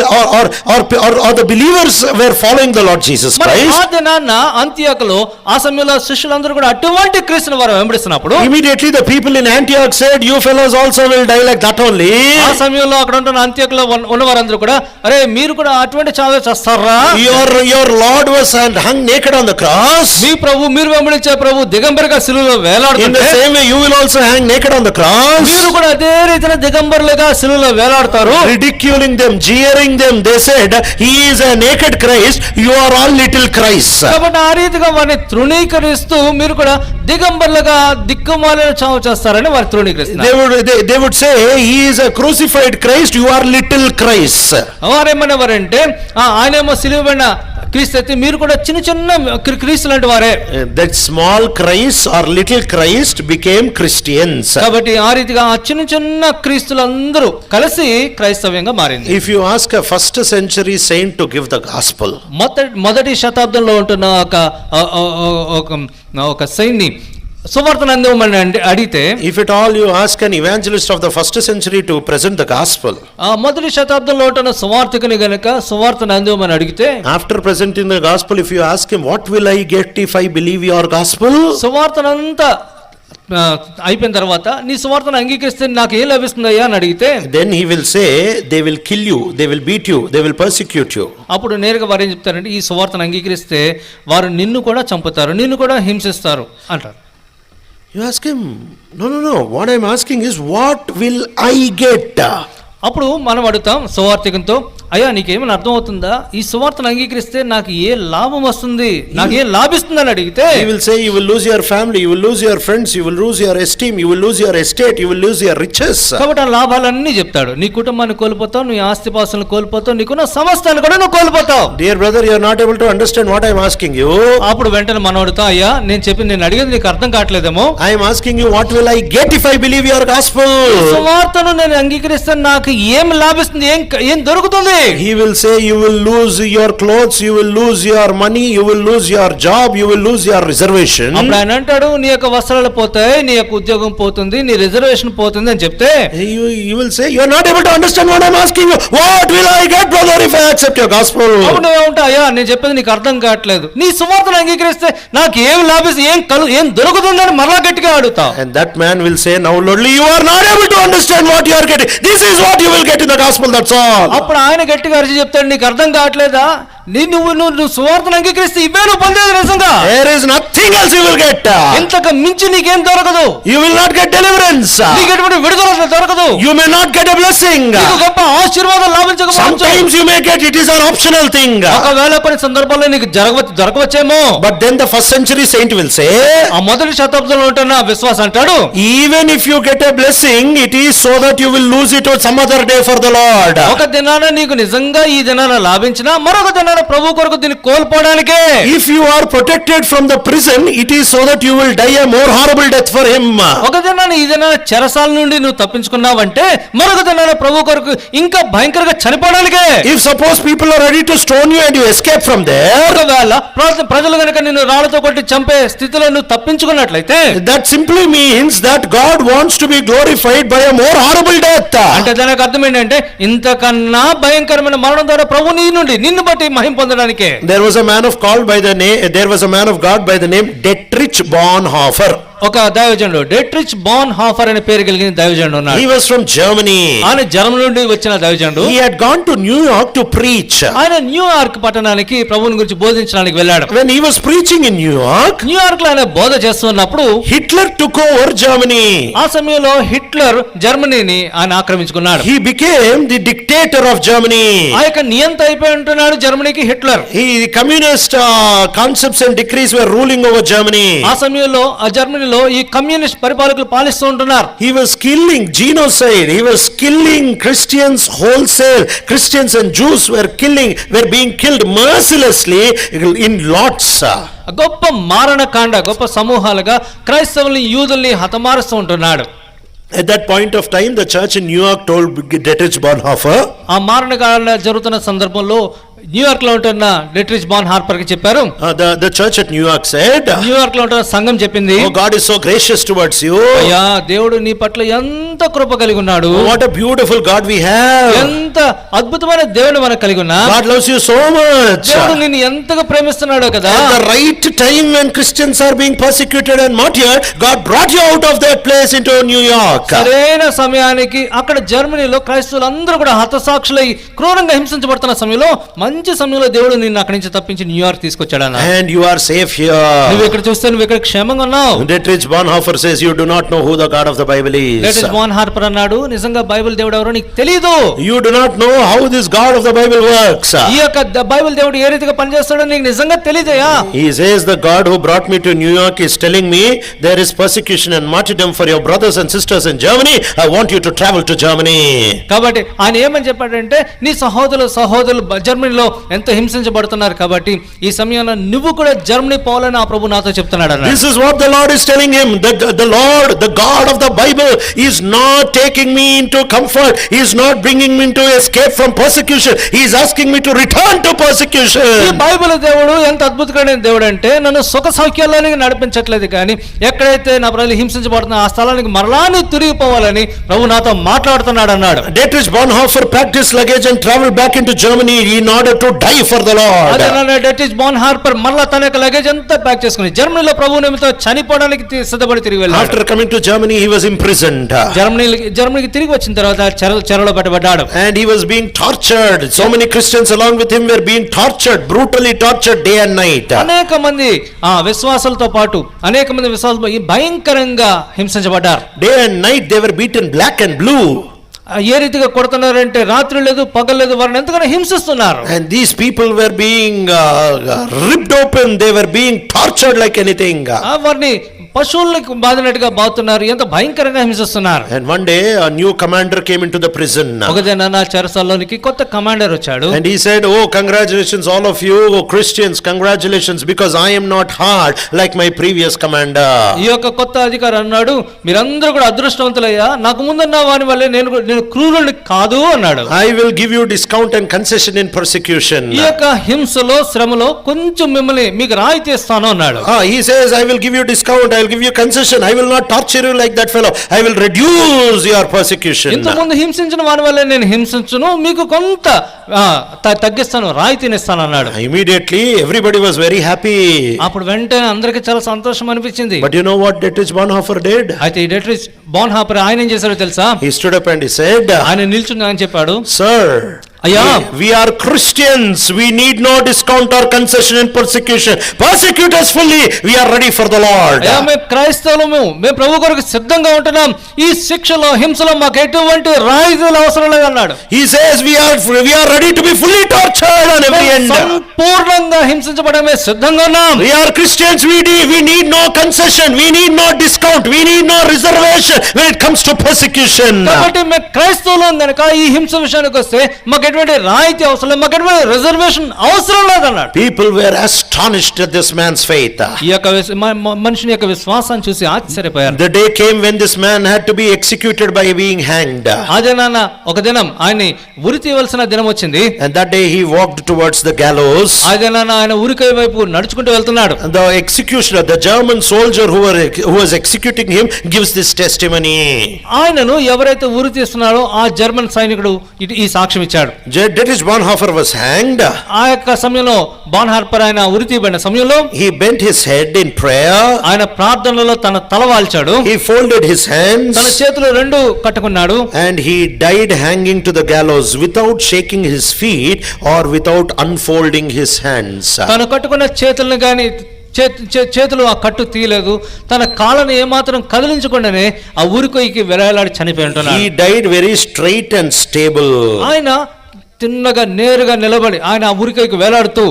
or the believers were following the Lord Jesus Christ. ఆ దినాన అంత్యోకలో ఆ సమయంలో శిష్యులందరూ కూడా అటువంటి క్రీస్తుని వారు వెంబడిస్తున్నప్పుడు, immediately the people in Antioch said, you fellows also will die like that only. ఆ సమయంలో అక్కడ ఉంటున్న అంత్యోకలో ఉన్న వారందరూ కూడా, అరే మీరు కూడా అటువంటి చావే చేస్తారా? Your Lord was hung naked on the cross. మీ ప్రభు, మీరు వెంబడించే ప్రభు దిగంబరిగా సిలువలో వేలాడుతుంటే, in the same way you will also hang naked on the cross. మీరు కూడా అదే రీతిన దిగంబరులుగా సిలువలో వేలాడతారు. Ridiculing them, jeering them, they said, he is a naked Christ, you are all little Christ. కాబట్టి ఆ రీతిగా వారిని తృణీకరిస్తూ మీరు కూడా దిగంబరులుగా దిక్కుమాలిన చావు చేస్తారని వారు తృణీకరిస్తారు. They would say, he is a crucified Christ, you are little Christ. వారేమనేవారంటే ఆయనేమో సిలువబడిన క్రీస్తు అయితే మీరు కూడా చిన్న చిన్న క్రీస్తు లాంటి వారే. That small Christ or little Christ became Christians. కాబట్టి ఆ రీతిగా ఆ చిన్న చిన్న క్రీస్తులందరూ కలిసి క్రైస్తవ్యంగా మారింది. If you ask a first century saint to give the gospel, మొదటి శతాబ్దంలో ఉంటున్న ఒక సైన్ని సువార్తను అందివ్వమని అడిగితే, if at all you ask an evangelist of the first century to present the gospel, మొదటి శతాబ్దంలో ఉంటున్న సువార్తికుని గనుక సువార్తను అందివ్వమని అడిగితే, after presenting the gospel, if you ask him, what will I get if I believe your gospel? సువార్తనంతా అయిపోయిన తర్వాత నీ సువార్తను అంగీకరిస్తే నాకు ఏం లభిస్తుందయ్యా అని అడిగితే, then he will say, they will kill you, they will beat you, they will persecute you. అప్పుడు నేరుగా వారు ఏం చెప్తారంటే, ఈ సువార్తను అంగీకరిస్తే వారు నిన్ను కూడా చంపుతారు, నిన్ను కూడా హింసిస్తారు అంటారు. You ask him, no, what I am asking is, what will I get? అప్పుడు మనం అడుగుతాం సువార్తికంతో, అయ్యా నీకేమైనా అర్థం అవుతుందా, ఈ సువార్తను అంగీకరిస్తే నాకు ఏ లాభం వస్తుంది, నాకు ఏం లాభిస్తుంది అని అడిగితే, he will say, you will lose your family, you will lose your friends, you will lose your esteem, you will lose your estate, you will lose your riches. కాబట్టి ఆ లాభాలన్నీ చెప్తాడు. నీ కుటుంబాన్ని కోల్పోతావు, నీ ఆస్తిపాస్తులను కోల్పోతావు, నీకున్న సమస్తాన్ని కూడా నువ్వు కోల్పోతావు. Dear brother, you are not able to understand what I am asking you. అప్పుడు వెంటనే మనం అడుగుతాం, అయ్యా నేను అడిగేది నీకు అర్థం కావట్లేదేమో. I am asking you, what will I get if I believe your gospel? సువార్తను నేను అంగీకరిస్తే నాకు ఏం లాభిస్తుంది, ఏం దొరుకుతుంది? He will say you will lose your clothes, you will lose your money, you will lose your job, you will lose your reservation. అప్పుడు ఆయన అంటాడు నీ యొక్క వస్త్రాలు పోతాయి, నీ యొక్క ఉద్యోగం పోతుంది, నీ రిజర్వేషన్ పోతుంది అని చెప్తే You will say you are not able to understand what I am asking you. What will I get, brother, if I accept your gospel? అప్పుడు నువ్వేమంటా అయ్యా నేను చెప్పేది నీకు అర్థం కావట్లేదు, నీ సువార్తను అంగీకరిస్తే నాకు ఏం లాభిస్తుంది, ఏం దొరుకుతుందని మరలా గట్టిగా అడుగుతావు. And that man will say, now Lordly, you are not able to understand what you are getting. This is what you will get in the gospel, that's all. అప్పుడు ఆయన గట్టిగా అరిచి చెప్తాడు నీకు అర్థం కావట్లేదా, నువ్వు సువార్తను అంగీకరిస్తే ఇవే నువ్వు పొందేది నిజంగా. There is nothing else you will get. ఇంతకు మించి నీకేం దొరకదు. You will not get deliverance. నీకు ఎటువంటి విడుదల దొరకదు. You may not get a blessing. నీకు గొప్ప ఆశీర్వాదం లాభించకపోవచ్చు. Sometimes you may get, it is an optional thing. ఒకవేళ కొన్ని సందర్భాల్లో నీకు దొరకవచ్చేమో. But then the first century saint will say, ఆ మొదటి శతాబ్దంలో ఉంటున్న విశ్వాసం అంటాడు, even if you get a blessing, it is so that you will lose it on some other day for the Lord. ఒక దినాన నీకు నిజంగా ఈ దినాన లాభించినా మరొక దినాన ప్రభు కొరకు దీన్ని కోల్పోవడానికే. If you are protected from the prison, it is so that you will die a more horrible death for him. ఒక దినాన ఈ దినాన చెరసాల నుండి నువ్వు తప్పించుకున్నావంటే మరొక దినాన ప్రభు కొరకు ఇంకా భయంకరంగా చనిపోవడానికే. If suppose people are ready to stone you and you escape from there, ఒకవేళ ప్రజలు గనుక నిన్ను రాళ్లతో కొట్టి చంపే స్థితిలో నువ్వు తప్పించుకున్నట్లయితే, that simply means that God wants to be glorified by a more horrible death. అంటే దానికి అర్థం ఏంటంటే ఇంతకన్నా భయంకరమైన మరణం ద్వారా ప్రభు నీ నుండి నిన్ను బట్టి మహిమ పొందడానికే. There was a man of God by the name Dietrich Bonhoeffer. ఒక దైవజనుడు డెట్రిచ్ బాన్హాఫర్ అనే పేరు కలిగిన దైవజనుడు ఉన్నాడు. He was from Germany. ఆయన జర్మనీ నుండి వచ్చిన దైవజనుడు. He had gone to New York to preach. ఆయన న్యూయార్క్ పట్టణానికి ప్రభువుని గురించి బోధించడానికి వెళ్ళాడు. When he was preaching in New York, New York లో ఆయన బోధ చేస్తున్నప్పుడు Hitler took over Germany. ఆ సమయంలో హిట్లర్ జర్మనీని ఆయన ఆక్రమించుకున్నాడు. He became the dictator of Germany. ఆ యొక్క నియంత అయిపోయి ఉంటున్నాడు జర్మనీకి Hitler. The communist concepts and decrees were ruling over Germany. ఆ సమయంలో ఆ జర్మనీ ఈ కమ్యూనిస్ట్ పరిపాలకులు పాలిస్తూ ఉంటున్నారు. He was killing genocide. He was killing Christians wholesale. Christians and Jews were being killed mercilessly in lots. గొప్ప మారణకాండ, గొప్ప సమూహాలుగా క్రైస్తవుల్ని యూదుల్ని హతమారుస్తూ ఉంటున్నాడు. At that point of time, the church in New York told Dietrich Bonhoeffer, ఆ మారణకాండ జరుగుతున్న సందర్భంలో New York లో ఉంటున్న డెట్రిచ్ బాన్హాఫర్ కి చెప్పారు. The church at New York said, New York లో ఉంటున్న సంఘం చెప్పింది, oh, God is so gracious towards you. అయ్యా దేవుడు నీ పట్ల ఎంత కృప కలిగి ఉన్నాడు. What a beautiful God we have. ఎంత అద్భుతమైన దేవుడు మనకు కలిగి ఉన్నా. God loves you so much. దేవుడు నిన్ను ఎంతగా ప్రేమిస్తున్నాడో కదా. At the right time when Christians are being persecuted and martyred, God brought you out of that place into New York. సరైన సమయానికి అక్కడ జర్మనీలో క్రైస్తవులందరూ కూడా హతసాక్షులై క్రూరంగా హింసించబడుతున్న సమయంలో మంచి సమయంలో దేవుడు నిన్ను అక్కడి నుంచి తప్పించి న్యూయార్క్ తీసుకొచ్చాడు అన్న. And you are safe here. నువ్వు ఇక్కడ చూస్తే నువ్వు ఇక్కడ క్షేమంగా ఉన్నావు. Dietrich Bonhoeffer says you do not know who the God of the Bible is. Dietrich Bonhoeffer అన్నాడు నిజంగా బైబిల్ దేవుడు ఎవరో నీకు తెలియదు. You do not know how this God of the Bible works. ఈ యొక్క బైబిల్ దేవుడు ఏ రీతిగా పనిచేస్తాడో నీకు నిజంగా తెలియదయా. He says the God who brought me to New York is telling me there is persecution and martyrdom for your brothers and sisters in Germany. I want you to travel to Germany. కాబట్టి ఆయన ఏమని చెప్పాడంటే నీ సహోదరులు జర్మనీలో ఎంత హింసించబడుతున్నారు కాబట్టి ఈ సమయంలో నువ్వు కూడా జర్మనీ పోవాలని ఆ ప్రభు నాతో చెప్తున్నాడు అన్నాడు. This is what the Lord is telling him. The Lord, the God of the Bible is not taking me into comfort. He is not bringing me into escape from persecution. He is asking me to return to persecution. ఈ Bible దేవుడు ఎంత అద్భుతమైన దేవుడు అంటే నన్ను సుఖ సౌఖ్యాల్లోనికి నడిపించట్లేదు కానీ ఎక్కడైతే నా ప్రజలు హింసించబడుతున్నా ఆ స్థలానికి మరలా తిరిగిపోవాలని ప్రభు నాతో మాట్లాడుతున్నాడు అన్నాడు. Dietrich Bonhoeffer packed his luggage and traveled back into Germany in order to die for the Lord. అదే డెట్రిచ్ బాన్హాఫర్ మరలా తన యొక్క లగేజ్ అంతా ప్యాక్ చేసుకుని జర్మనీలో ప్రభు నిమిత్తం చనిపోవడానికి సిద్ధపడి తిరిగి వెళ్ళాడు. After coming to Germany he was imprisoned. జర్మనీకి తిరిగి వచ్చిన తర్వాత చెరలో పెట్టబడ్డాడు. And he was being tortured. So many Christians along with him were being tortured, brutally tortured day and night. అనేక మంది విశ్వాసులతో పాటు అనేక మంది విశ్వాసులు భయంకరంగా హింసించబడ్డారు. Day and night they were beaten black and blue. ఏ రీతిగా కొడుతున్నారంటే రాత్రి లేదు పగలు లేదు వారిని ఎంతగానో హింసిస్తున్నారు. And these people were being ripped open. They were being tortured like anything. వారిని పశువులకు బాధినట్టుగా బాతున్నారు, ఎంత భయంకరంగా హింసిస్తున్నారు. And one day a new commander came into the prison. ఒక దినాన చెరసాలలోనికి కొత్త కమాండర్ వచ్చాడు. And he said, "Oh, congratulations all of you Christians, congratulations, because I am not hard like my previous commander." ఈ యొక్క కొత్త అధికారి అన్నాడు, మీరందరూ కూడా అదృష్టవంతులయ్యా, నాకు ముందున్న వాని వల్లే నేను క్రూరుని కాదు అన్నాడు. I will give you discount and concession in persecution. ఈ యొక్క హింసలో శ్రమలో కొంచెం మిమ్మల్ని మీకు రాయితీ ఇస్తాను అన్నాడు. He says, I will give you discount, I will give you concession, I will not torture you like that fellow, I will reduce your persecution. ఇంతకుముందు హింసించిన వాని వల్లే నేను హింసించును, మీకు కొంత తగ్గిస్తాను, రాయితీని ఇస్తాను అన్నాడు. Immediately everybody was very happy. అప్పుడు వెంటనే అందరికి చాలా సంతోషం అనిపించింది. But you know what Dietrich Bonhoeffer did? అయితే ఈ డీట్రిచ్ బోన్హాఫర్ ఆయన ఏం చేశాడో తెలుసా? He stood up and he said, ఆయన నిల్చుని ఆయన చెప్పాడు, "Sir, అయ్యా, we are Christians, we need no discount or concession in persecution. Persecute us fully, we are ready for the Lord." అయ్యా, మేము క్రైస్తవులము, మేము ప్రభు కొరకు సిద్ధంగా ఉంటున్నాం, ఈ శిక్షలో హింసలో మాకు ఎటువంటి రాయితీలు అవసరం లేదు అన్నాడు. He says we are ready to be fully tortured on every end. సంపూర్ణంగా హింసించబడమే సిద్ధంగా ఉన్నాం. We are Christians, we need no concession, we need no discount, we need no reservation when it comes to persecution. కాబట్టి మేము క్రైస్తవులం గనుక ఈ హింస విషయానికి వస్తే మాకు ఎటువంటి రాయితీ అవసరం లేదు, మాకు ఎటువంటి రిజర్వేషన్ అవసరం లేదు అన్నాడు. People were astonished at this man's faith. ఈ యొక్క మనుషుని యొక్క విశ్వాసాన్ని చూసి ఆశ్చర్యపోయారు. The day came when this man had to be executed by being hanged. ఆ దినాన ఒక దినం ఆయన్ని ఉరి తీయవలసిన దినం వచ్చింది. And that day he walked towards the gallows. ఆ దినాన ఆయన ఉరికై వైపు నడుచుకుంటూ వెళ్తున్నాడు. The executioner, the German soldier who was executing him, gives this testimony. ఆయనను ఎవరైతే ఉరి తీస్తున్నారో ఆ జర్మన్ సైనికుడు ఈ సాక్ష్యం ఇచ్చాడు. Dietrich Bonhoeffer was hanged. ఆ యొక్క సమయంలో బాన్హార్పర్ ఆయన ఉరి తీయబడిన సమయంలో he bent his head in prayer. ఆయన ప్రార్థనలో తన తల వాల్చాడు. He folded his hands. తన చేతులు రెండు కట్టుకున్నాడు. And he died hanging to the gallows without shaking his feet or without unfolding his hands. తను కట్టుకున్న చేతులను గాని చేతులు ఆ కట్టు తీయలేదు, తన కాళ్ళను ఏమాత్రం కదిలించకుండానే ఆ ఊరికొయ్యికి వేలాడి చనిపోయి ఉంటున్నాడు. He died very straight and stable. ఆయన తిన్నగా నేరుగా నిలబడి ఆయన ఆ ఉరికైకి వేలాడుతూ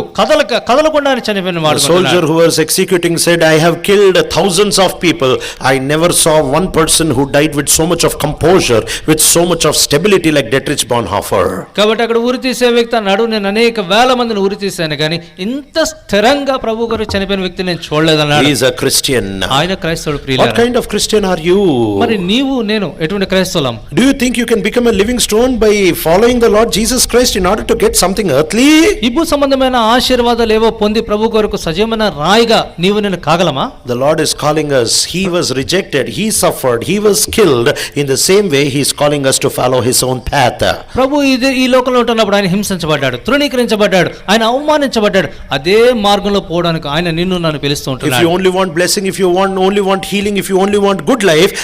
కదలకుండా చనిపోయిన వాడు. Soldier who was executing said, "I have killed thousands of people, I never saw one person who died with so much of composure, with so much of stability like Dietrich Bonhoeffer." కాబట్టి అక్కడ ఉరి తీసే వ్యక్తి అన్నాడు, నేను అనేక వేల మందిని ఉరి తీశాను కానీ ఇంత స్థిరంగా ప్రభు గారు చనిపోయిన వ్యక్తి నేను చూడలేదన్నాడు. He is a Christian. ఆయన క్రైస్తవుడు. ప్రియులారా, what kind of Christian are you? మరి నీవు నేను ఎటువంటి క్రైస్తవులం? Do you think you can become a living stone by following the Lord Jesus Christ in order to get something earthly? ఇబ్బు సంబంధమైన ఆశీర్వాదాలు ఏవో పొంది ప్రభు కొరకు సజీవమైన రాయిగా నీవు నేను కాగలమా? The Lord is calling us. He was rejected, he suffered, he was killed. In the same way he is calling us to follow his own path. ప్రభు ఈ లోకంలో ఉంటున్నప్పుడు ఆయన హింసించబడ్డాడు, తృణీకరించబడ్డాడు, ఆయన అవమానించబడ్డాడు. అదే మార్గంలో పోవడానికి ఆయన నిన్ను నన్ను పిలుస్తూ ఉంటున్నాడు. If you only want blessing, if you only want healing, if you only want good life,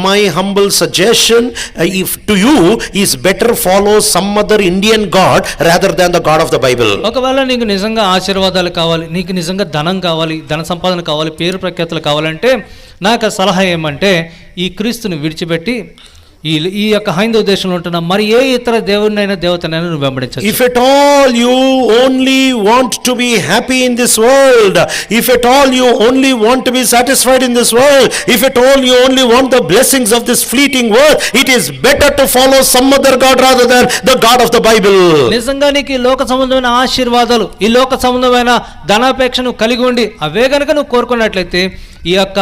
my humble suggestion if to you is better follow some other Indian god rather than the God of the Bible. ఒకవేళ నీకు నిజంగా ఆశీర్వాదాలు కావాలి, నీకు నిజంగా ధనం కావాలి, ధన సంపాదన కావాలి, పేరు ప్రఖ్యాతులు కావాలంటే నాకు సలహా ఏమంటే ఈ క్రీస్తుని విడిచిపెట్టి ఈ యొక్క హైందవ దేశంలో ఉంటున్న మరి ఏ ఇతర దేవుడినైనా దేవతనైనా నువ్వు వెంబడించవచ్చు. If at all you only want to be happy in this world, if at all you only want to be satisfied in this world, if at all you only want the blessings of this fleeting world, it is better to follow some other god rather than the God of the Bible. నిజంగా నీకు ఈ లోక సంబంధమైన ఆశీర్వాదాలు, ఈ లోక సంబంధమైన ధనాపేక్షను కలిగి ఉండి అవే గనుక నువ్వు కోరుకున్నట్లయితే ఈ యొక్క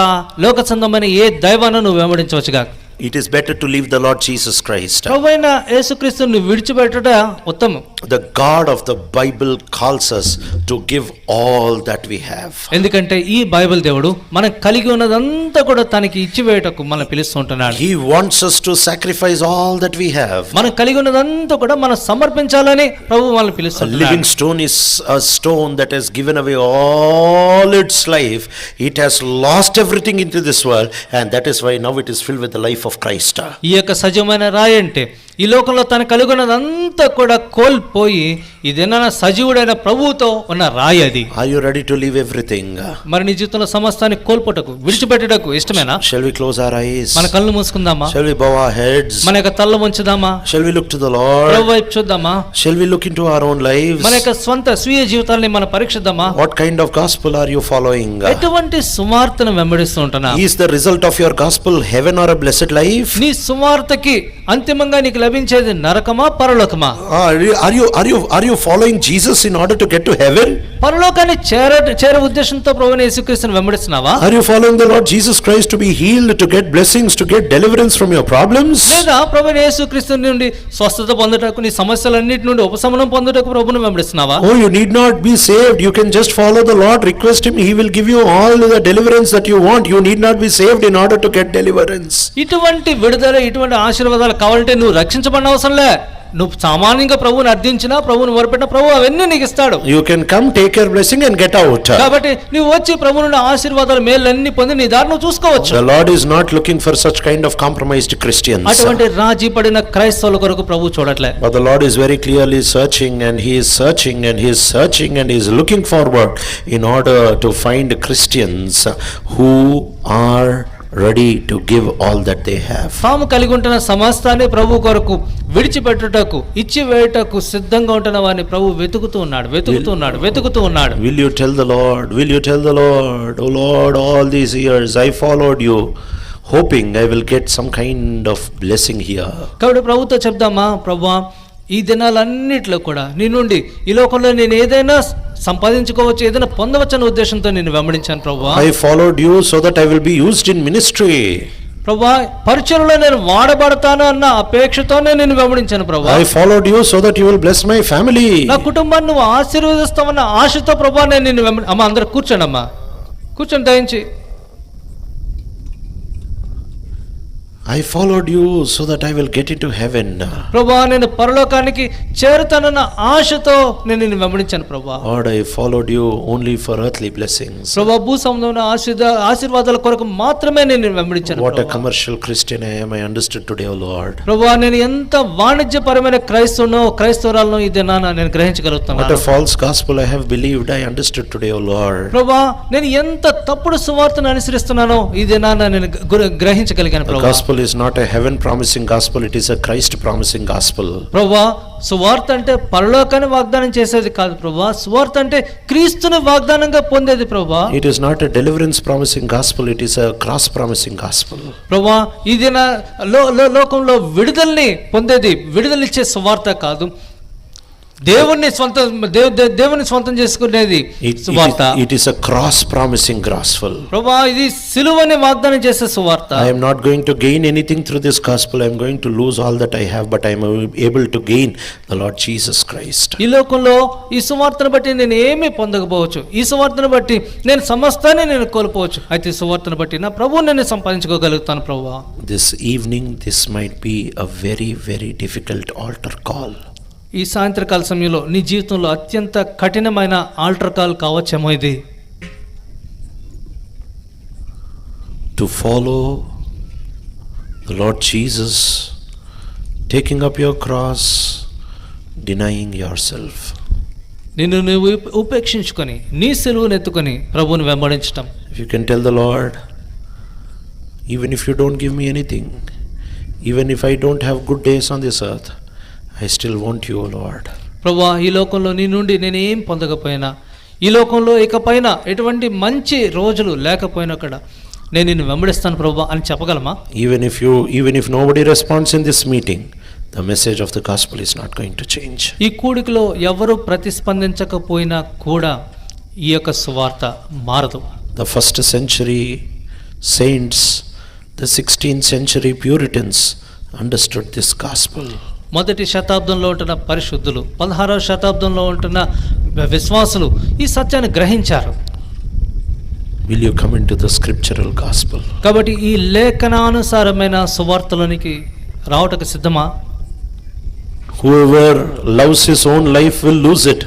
లోక సంబంధమైన ఏ దైవాన్ని నువ్వు వెంబడించవచ్చుగా. It is better to leave the Lord Jesus Christ. ప్రభువైన యేసుక్రీస్తుని విడిచిపెట్టుట ఉత్తమం. The God of the Bible calls us to give all that we have. ఎందుకంటే ఈ బైబిల్ దేవుడు మనం కలిగి ఉన్నదంతా కూడా తనకి ఇచ్చివేయటకు మనం పిలుస్తూ ఉంటున్నాడు. He wants us to sacrifice all that we have. మనం కలిగి ఉన్నదంతా కూడా మనం సమర్పించాలని ప్రభువు మనల్ని పిలుస్తున్నాడు. A living stone is a stone that has given away all its life. It has lost everything into this world, and that is why now it is filled with the life of Christ. ఈ యొక్క సజీవమైన రాయి అంటే ఈ లోకంలో తన కలుగున్నదంతా కూడా కోల్పోయి ఇదేనా సజీవుడైన ప్రభువుతో ఉన్న రాయి అది. Are you ready to leave everything? మరి నీ జీవితంలో సమస్తాన్ని కోల్పోటకు విడిచిపెట్టుటకు ఇష్టమేనా? Shall we close our eyes? మన కళ్ళు మూసుకుందామా? Shall we bow our heads? మన యొక్క తల వంచుదామా? Shall we look to the Lord? ప్రభు వైపు చూద్దామా? Shall we look into our own lives? మన యొక్క స్వంత స్వీయ జీవితాన్ని మనం పరీక్షిద్దామా? What kind of gospel are you following? ఎటువంటి సువార్తను వెంబడిస్తూ ఉంటున్నా? Is the result of your gospel heaven or a blessed life? నీ సువార్తకి అంతిమంగా నీకు లభించేది నరకమా పరలోకమా? Are you following Jesus in order to get to heaven? పరలోకాన్ని చేరే ఉద్దేశంతో ప్రభువైన యేసుక్రీస్తుని వెంబడిస్తున్నావా? Are you following the Lord Jesus Christ to be healed, to get blessings, to get deliverance from your problems? లేదా ప్రభువైన యేసుక్రీస్తు నుండి స్వస్థత పొందుటకు, నీ సమస్యలన్నిటి నుండి ఉపశమనం పొందుటకు ప్రభువుని వెంబడిస్తున్నావా? Oh, you need not be saved. You can just follow the Lord, request him, he will give you all the deliverance that you want. You need not be saved in order to get deliverance. ఇటువంటి విడుదల, ఇటువంటి ఆశీర్వాదాలు కావాలంటే నువ్వు రక్షించబడిన అవసరం లే. నువ్వు సామాన్యంగా ప్రభువుని అర్థించినా, ప్రభువుని మొరపెట్టినా ప్రభు అవన్నీ నీకు ఇస్తాడు. You can come, take your blessing and get out. కాబట్టి నువ్వు వచ్చి ప్రభువు నుండి ఆశీర్వాదాలు మేలన్నీ పొంది నీ దారి నువ్వు చూసుకోవచ్చు. The Lord is not looking for such kind of compromised Christians. అటువంటి రాజీ పడిన క్రైస్తవుల కొరకు ప్రభు చూడట్లే. But the Lord is very clearly searching and he is searching and he is searching and he is looking forward in order to find Christians who are ready to give all that they have. తాము కలిగి ఉంటున్న సమస్తాన్ని ప్రభు కొరకు విడిచిపెట్టుటకు, ఇచ్చి వేయుటకు సిద్ధంగా ఉంటున్న వారిని ప్రభు వెతుకుతూ ఉన్నాడు. Will you tell the Lord, oh Lord, all these years I followed you hoping I will get some kind of blessing here. కాబట్టి ప్రభుతో చెప్దామా, ప్రభువా ఈ దినాలన్నిట్లో కూడా నీ నుండి ఈ లోకంలో నేను ఏదైనా సంపాదించుకోవచ్చు, ఏదైనా పొందవచ్చు అనే ఉద్దేశంతో నేను వెంబడించాను ప్రభువా. I followed you so that I will be used in ministry. ప్రభువా పరిచర్యలో నేను వాడబడతాను అన్న అపేక్షతోనే నేను వెంబడించాను ప్రభువా. I followed you so that you will bless my family. నా కుటుంబాన్ని నువ్వు ఆశీర్వదిస్తావన్న ఆశతో ప్రభువా నేను నిన్ను అమ్మ అందరూ కూర్చోండి, అమ్మా కూర్చొని దయించి. I followed you so that I will get into heaven. ప్రభువా నేను పరలోకానికి చేరుతానన్న ఆశతో నేను నిన్ను వెంబడించాను ప్రభువా. Lord, I followed you only for earthly blessings. ప్రభువా భూ సంబంధమైన ఆశీర్వాదాల కొరకు మాత్రమే నేను నిన్ను వెంబడించాను. What a commercial Christian I am, I understood today, O Lord. ప్రభువా నేను ఎంత వాణిజ్యపరమైన క్రైస్తవురాలను ఈ దినాన నేను గ్రహించగలుగుతున్నాను. What a false gospel I have believed, I understood today, O Lord. ప్రభువా నేను ఎంత తప్పుడు సువార్తను అనుసరిస్తున్నానో ఈ దినాన నేను గ్రహించగలిగాను ప్రభువా. Is not a heaven promising gospel, it is a Christ promising gospel. ప్రభువా సువార్త అంటే పరలోకాన్ని వాగ్దానం చేసేది కాదు ప్రభువా, సువార్త అంటే క్రీస్తుని వాగ్దానంగా పొందేది ప్రభువా. It is not a deliverance promising gospel, it is a cross promising gospel. ప్రభువా ఇది నా లోకంలో విడుదలని పొందేది, విడుదలిచ్చే సువార్త కాదు, దేవుని స్వంతం చేసుకునేది సువార్త. It is a cross promising gospel. ప్రభువా ఇది సిలువని వాగ్దానం చేసే సువార్త. I am not going to gain anything through this gospel, I am going to lose all that I have, but I am able to gain the Lord Jesus Christ. ఈ లోకంలో ఈ సువార్తను బట్టి నేను ఏమీ పొందకపోవచ్చు, ఈ సువార్తను బట్టి నేను సమస్తాన్ని నేను కోల్పోవచ్చు, అయితే ఈ సువార్తను బట్టి నా ప్రభువుని నేను సంపాదించుకోగలుగుతాను ప్రభువా. This evening this might be a very very difficult altar call. ఈ సాయంత్రకాల సమయంలో నీ జీవితంలో అత్యంత కఠినమైన ఆల్టర్ కాల్ కావచ్చేమో ఇది. To follow the Lord Jesus, taking up your cross, denying yourself. నిన్ను నువ్వు ఉపేక్షించుకొని నీ సిలువను ఎత్తుకొని ప్రభువుని వెంబడించటం. If you can tell the Lord, even if you don't give me anything, even if I don't have good days on this earth, I still want you, O Lord. ప్రభువా ఈ లోకంలో నీ నుండి నేను ఏం పొందకపోయినా, ఈ లోకంలో ఇకపైన ఎటువంటి మంచి రోజులు లేకపోయినా కూడా నేను నిన్ను వెంబడిస్తాను ప్రభువా అని చెప్పగలమా? Even if nobody responds in this meeting, the message of the gospel is not going to change. ఈ కూడికలో ఎవరు ప్రతిస్పందించకపోయినా కూడా ఈ యొక్క సువార్త మారదు. The first century saints, the 16th century Puritans understood this gospel. మొదటి శతాబ్దంలో ఉంటున్న పరిశుద్ధులు, 16వ శతాబ్దంలో ఉంటున్న విశ్వాసులు ఈ సత్యాన్ని గ్రహించారు. Will you come into the scriptural gospel? కాబట్టి ఈ లేఖనానుసారమైన సువార్తలోనికి రావటకు సిద్ధమా? Whoever loves his own life will lose it,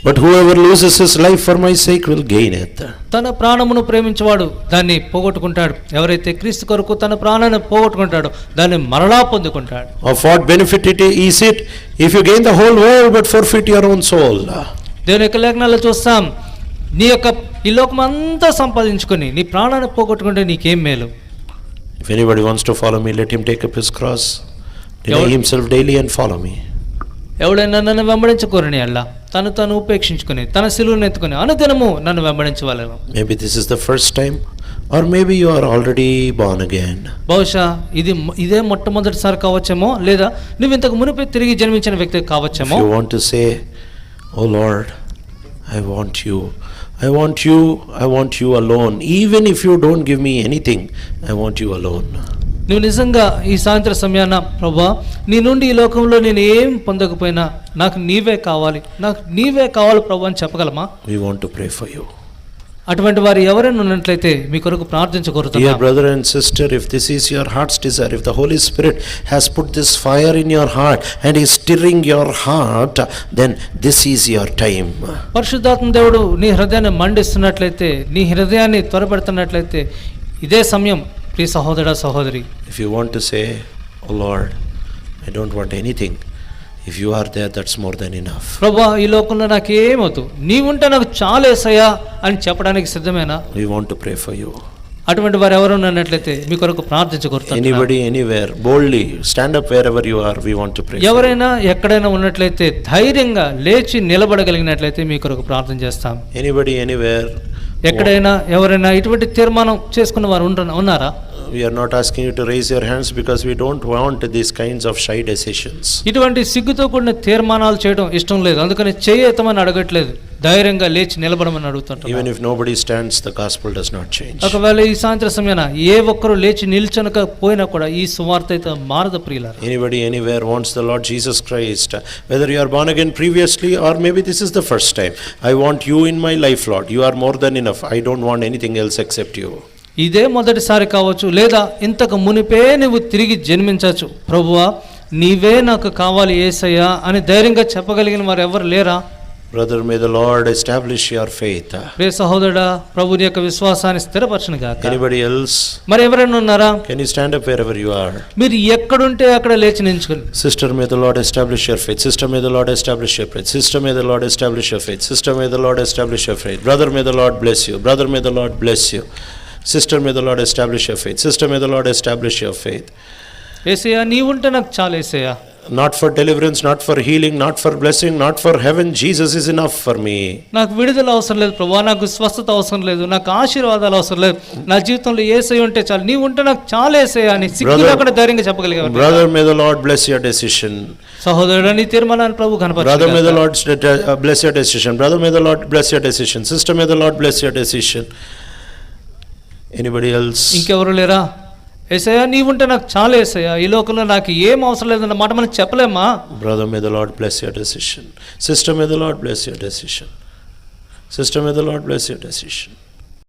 But whoever loses his life for my sake will gain it. తన ప్రాణమును ప్రేమించేవాడు దాన్ని పోగొట్టుకుంటాడు. ఎవరైతే క్రీస్తు కొరకు తన ప్రాణాన్ని పోగొట్టుకుంటాడో దాన్ని మరలా పొందుకుంటాడు. Of what benefit is it if you gain the whole world but forfeit your own soul? దేవుని యొక్క లేఖనాల్లో చూస్తాం, నీ యొక్క ఈ లోకం అంతా సంపాదించుకొని నీ ప్రాణాన్ని పోగొట్టుకుంటే నీకేం మేలు? If anybody wants to follow me, let him take up his cross, deny himself daily and follow me. ఎవడైనా నన్ను వెంబడించకోరని అల్లా తను ఉపేక్షించుకుని తన సిలువను ఎత్తుకుని అనుదినము నన్ను వెంబడించవలెను. Maybe this is the first time or maybe you are already born again. బహుశా ఇదే మొట్టమొదటిసారి కావచ్చేమో, లేదా నువ్వు ఇంతకు మునుపే తిరిగి జన్మించిన వ్యక్తి కావచ్చేమో. If you want to say, oh Lord, I want you, I want you, I want you alone. Even if you don't give me anything, I want you alone. నువ్వు నిజంగా ఈ సాయంత్ర సమయాన ప్రభువా నీ నుండి ఈ లోకంలో నేను ఏం పొందకపోయినా నాకు నీవే కావాలి ప్రభు అని చెప్పగలమా? We want to pray for you. అటువంటి వారు ఎవరైనా ఉన్నట్లయితే మీ కొరకు ప్రార్థించగోరుతున్నాను. Dear brother and sister, if this is your heart's desire, if the Holy Spirit has put this fire in your heart and is stirring your heart, then this is your time. పరిశుద్ధాత్మ దేవుడు నీ హృదయాన్ని మండిస్తున్నట్లయితే, నీ హృదయాన్ని త్వరపెడుతున్నట్లయితే ఇదే సమయం. ప్రియ సహోదరా సహోదరి, if you want to say, oh Lord, I don't want anything, if you are there, that's more than enough. ప్రభువా ఈ లోకంలో నాకు ఏమవుతు, నీవుంటే నాకు చాలా యేసయ్యా అని చెప్పడానికి సిద్ధమేనా? We want to pray for you. అటువంటి వారు ఎవరు ఉన్నట్లయితే మీ కొరకు ప్రార్థించగోరుతున్నాను. Anybody anywhere, boldly stand up wherever you are, we want to pray. ఎవరైనా ఎక్కడైనా ఉన్నట్లయితే ధైర్యంగా లేచి నిలబడగలిగినట్లయితే మీ కొరకు ప్రార్థన చేస్తాం. Anybody anywhere, ఎక్కడైనా ఎవరైనా ఇటువంటి తీర్మానం చేసుకున్న వారు ఉన్నారా? We are not asking you to raise your hands because we don't want these kinds of shy decisions. ఇటువంటి సిగ్గుతో కూడిన తీర్మానాలు చేయడం ఇష్టం లేదు, అందుకని చేయతమని అడగట్లేదు, ధైర్యంగా లేచి నిలబడమని అడుగుతుంటాం. Even if nobody stands, the gospel does not change. ఒకవేళ ఈ సాయంత్రం సమయాన ఏ ఒక్కరు లేచి నిల్చొనక పోయినా కూడా ఈ సువార్త అయితే మారదు ప్రియులారా. Anybody anywhere wants the Lord Jesus Christ, whether you are born again previously or maybe this is the first time. I want you in my life, Lord. You are more than enough. I don't want anything else except you. ఇదే మొదటిసారి కావచ్చు, లేదా ఇంతకు మునిపే నువ్వు తిరిగి జన్మించవచ్చు. ప్రభువా నీవే నాకు కావాలి యేసయ్యా అని ధైర్యంగా చెప్పగలిగిన వారు ఎవరు లేరా? Brother, may the Lord establish your faith. ప్రియ సహోదరుడా, ప్రభుని యొక్క విశ్వాసాన్ని స్థిరపరచును గాక. Anybody else? మరి ఎవరైనా ఉన్నారా? Can you stand up wherever you are? మీరు ఎక్కడుంటే అక్కడ లేచి నిల్చుకోండి. Sister, may the Lord establish your faith. Sister, may the Lord establish your faith. Sister, may the Lord establish your faith. Sister, may the Lord establish your faith. Brother, may the Lord bless you. Brother, may the Lord bless you. Sister, may the Lord establish your faith. Sister, may the Lord establish your faith. యేసయ్యా నీవుంటే నాకు చాలు యేసయ్యా. Not for deliverance, not for healing, not for blessing, not for heaven. Jesus is enough for me. నాకు విడుదల అవసరం లేదు ప్రభువా, నాకు స్వస్థత అవసరం లేదు, నాకు ఆశీర్వాదాలు అవసరం లేదు, నా జీవితంలో యేసయ్య ఉంటే చాలు, నీవు ఉంటే నాకు చాలు యేసయ్యా అని సిగ్గులో కూడా ధైర్యంగా చెప్పగలిగాను. Brother, may the Lord bless your decision. సహోదరుడా నీ తీర్మానాన్ని ప్రభు కనపరచు. Brother, may the Lord bless your decision. Brother, may the Lord bless your decision. Sister, may the Lord bless your decision. Anybody else? ఇంకెవరు లేరా? యేసయ్యా నీవుంటే నాకు చాలు యేసయ్యా, ఈ లోకంలో నాకు ఏం అవసరం లేదన్న మాట మనం చెప్పలేమా? Brother, may the Lord bless your decision. Sister, may the Lord bless your decision. Sister, may the Lord bless your decision.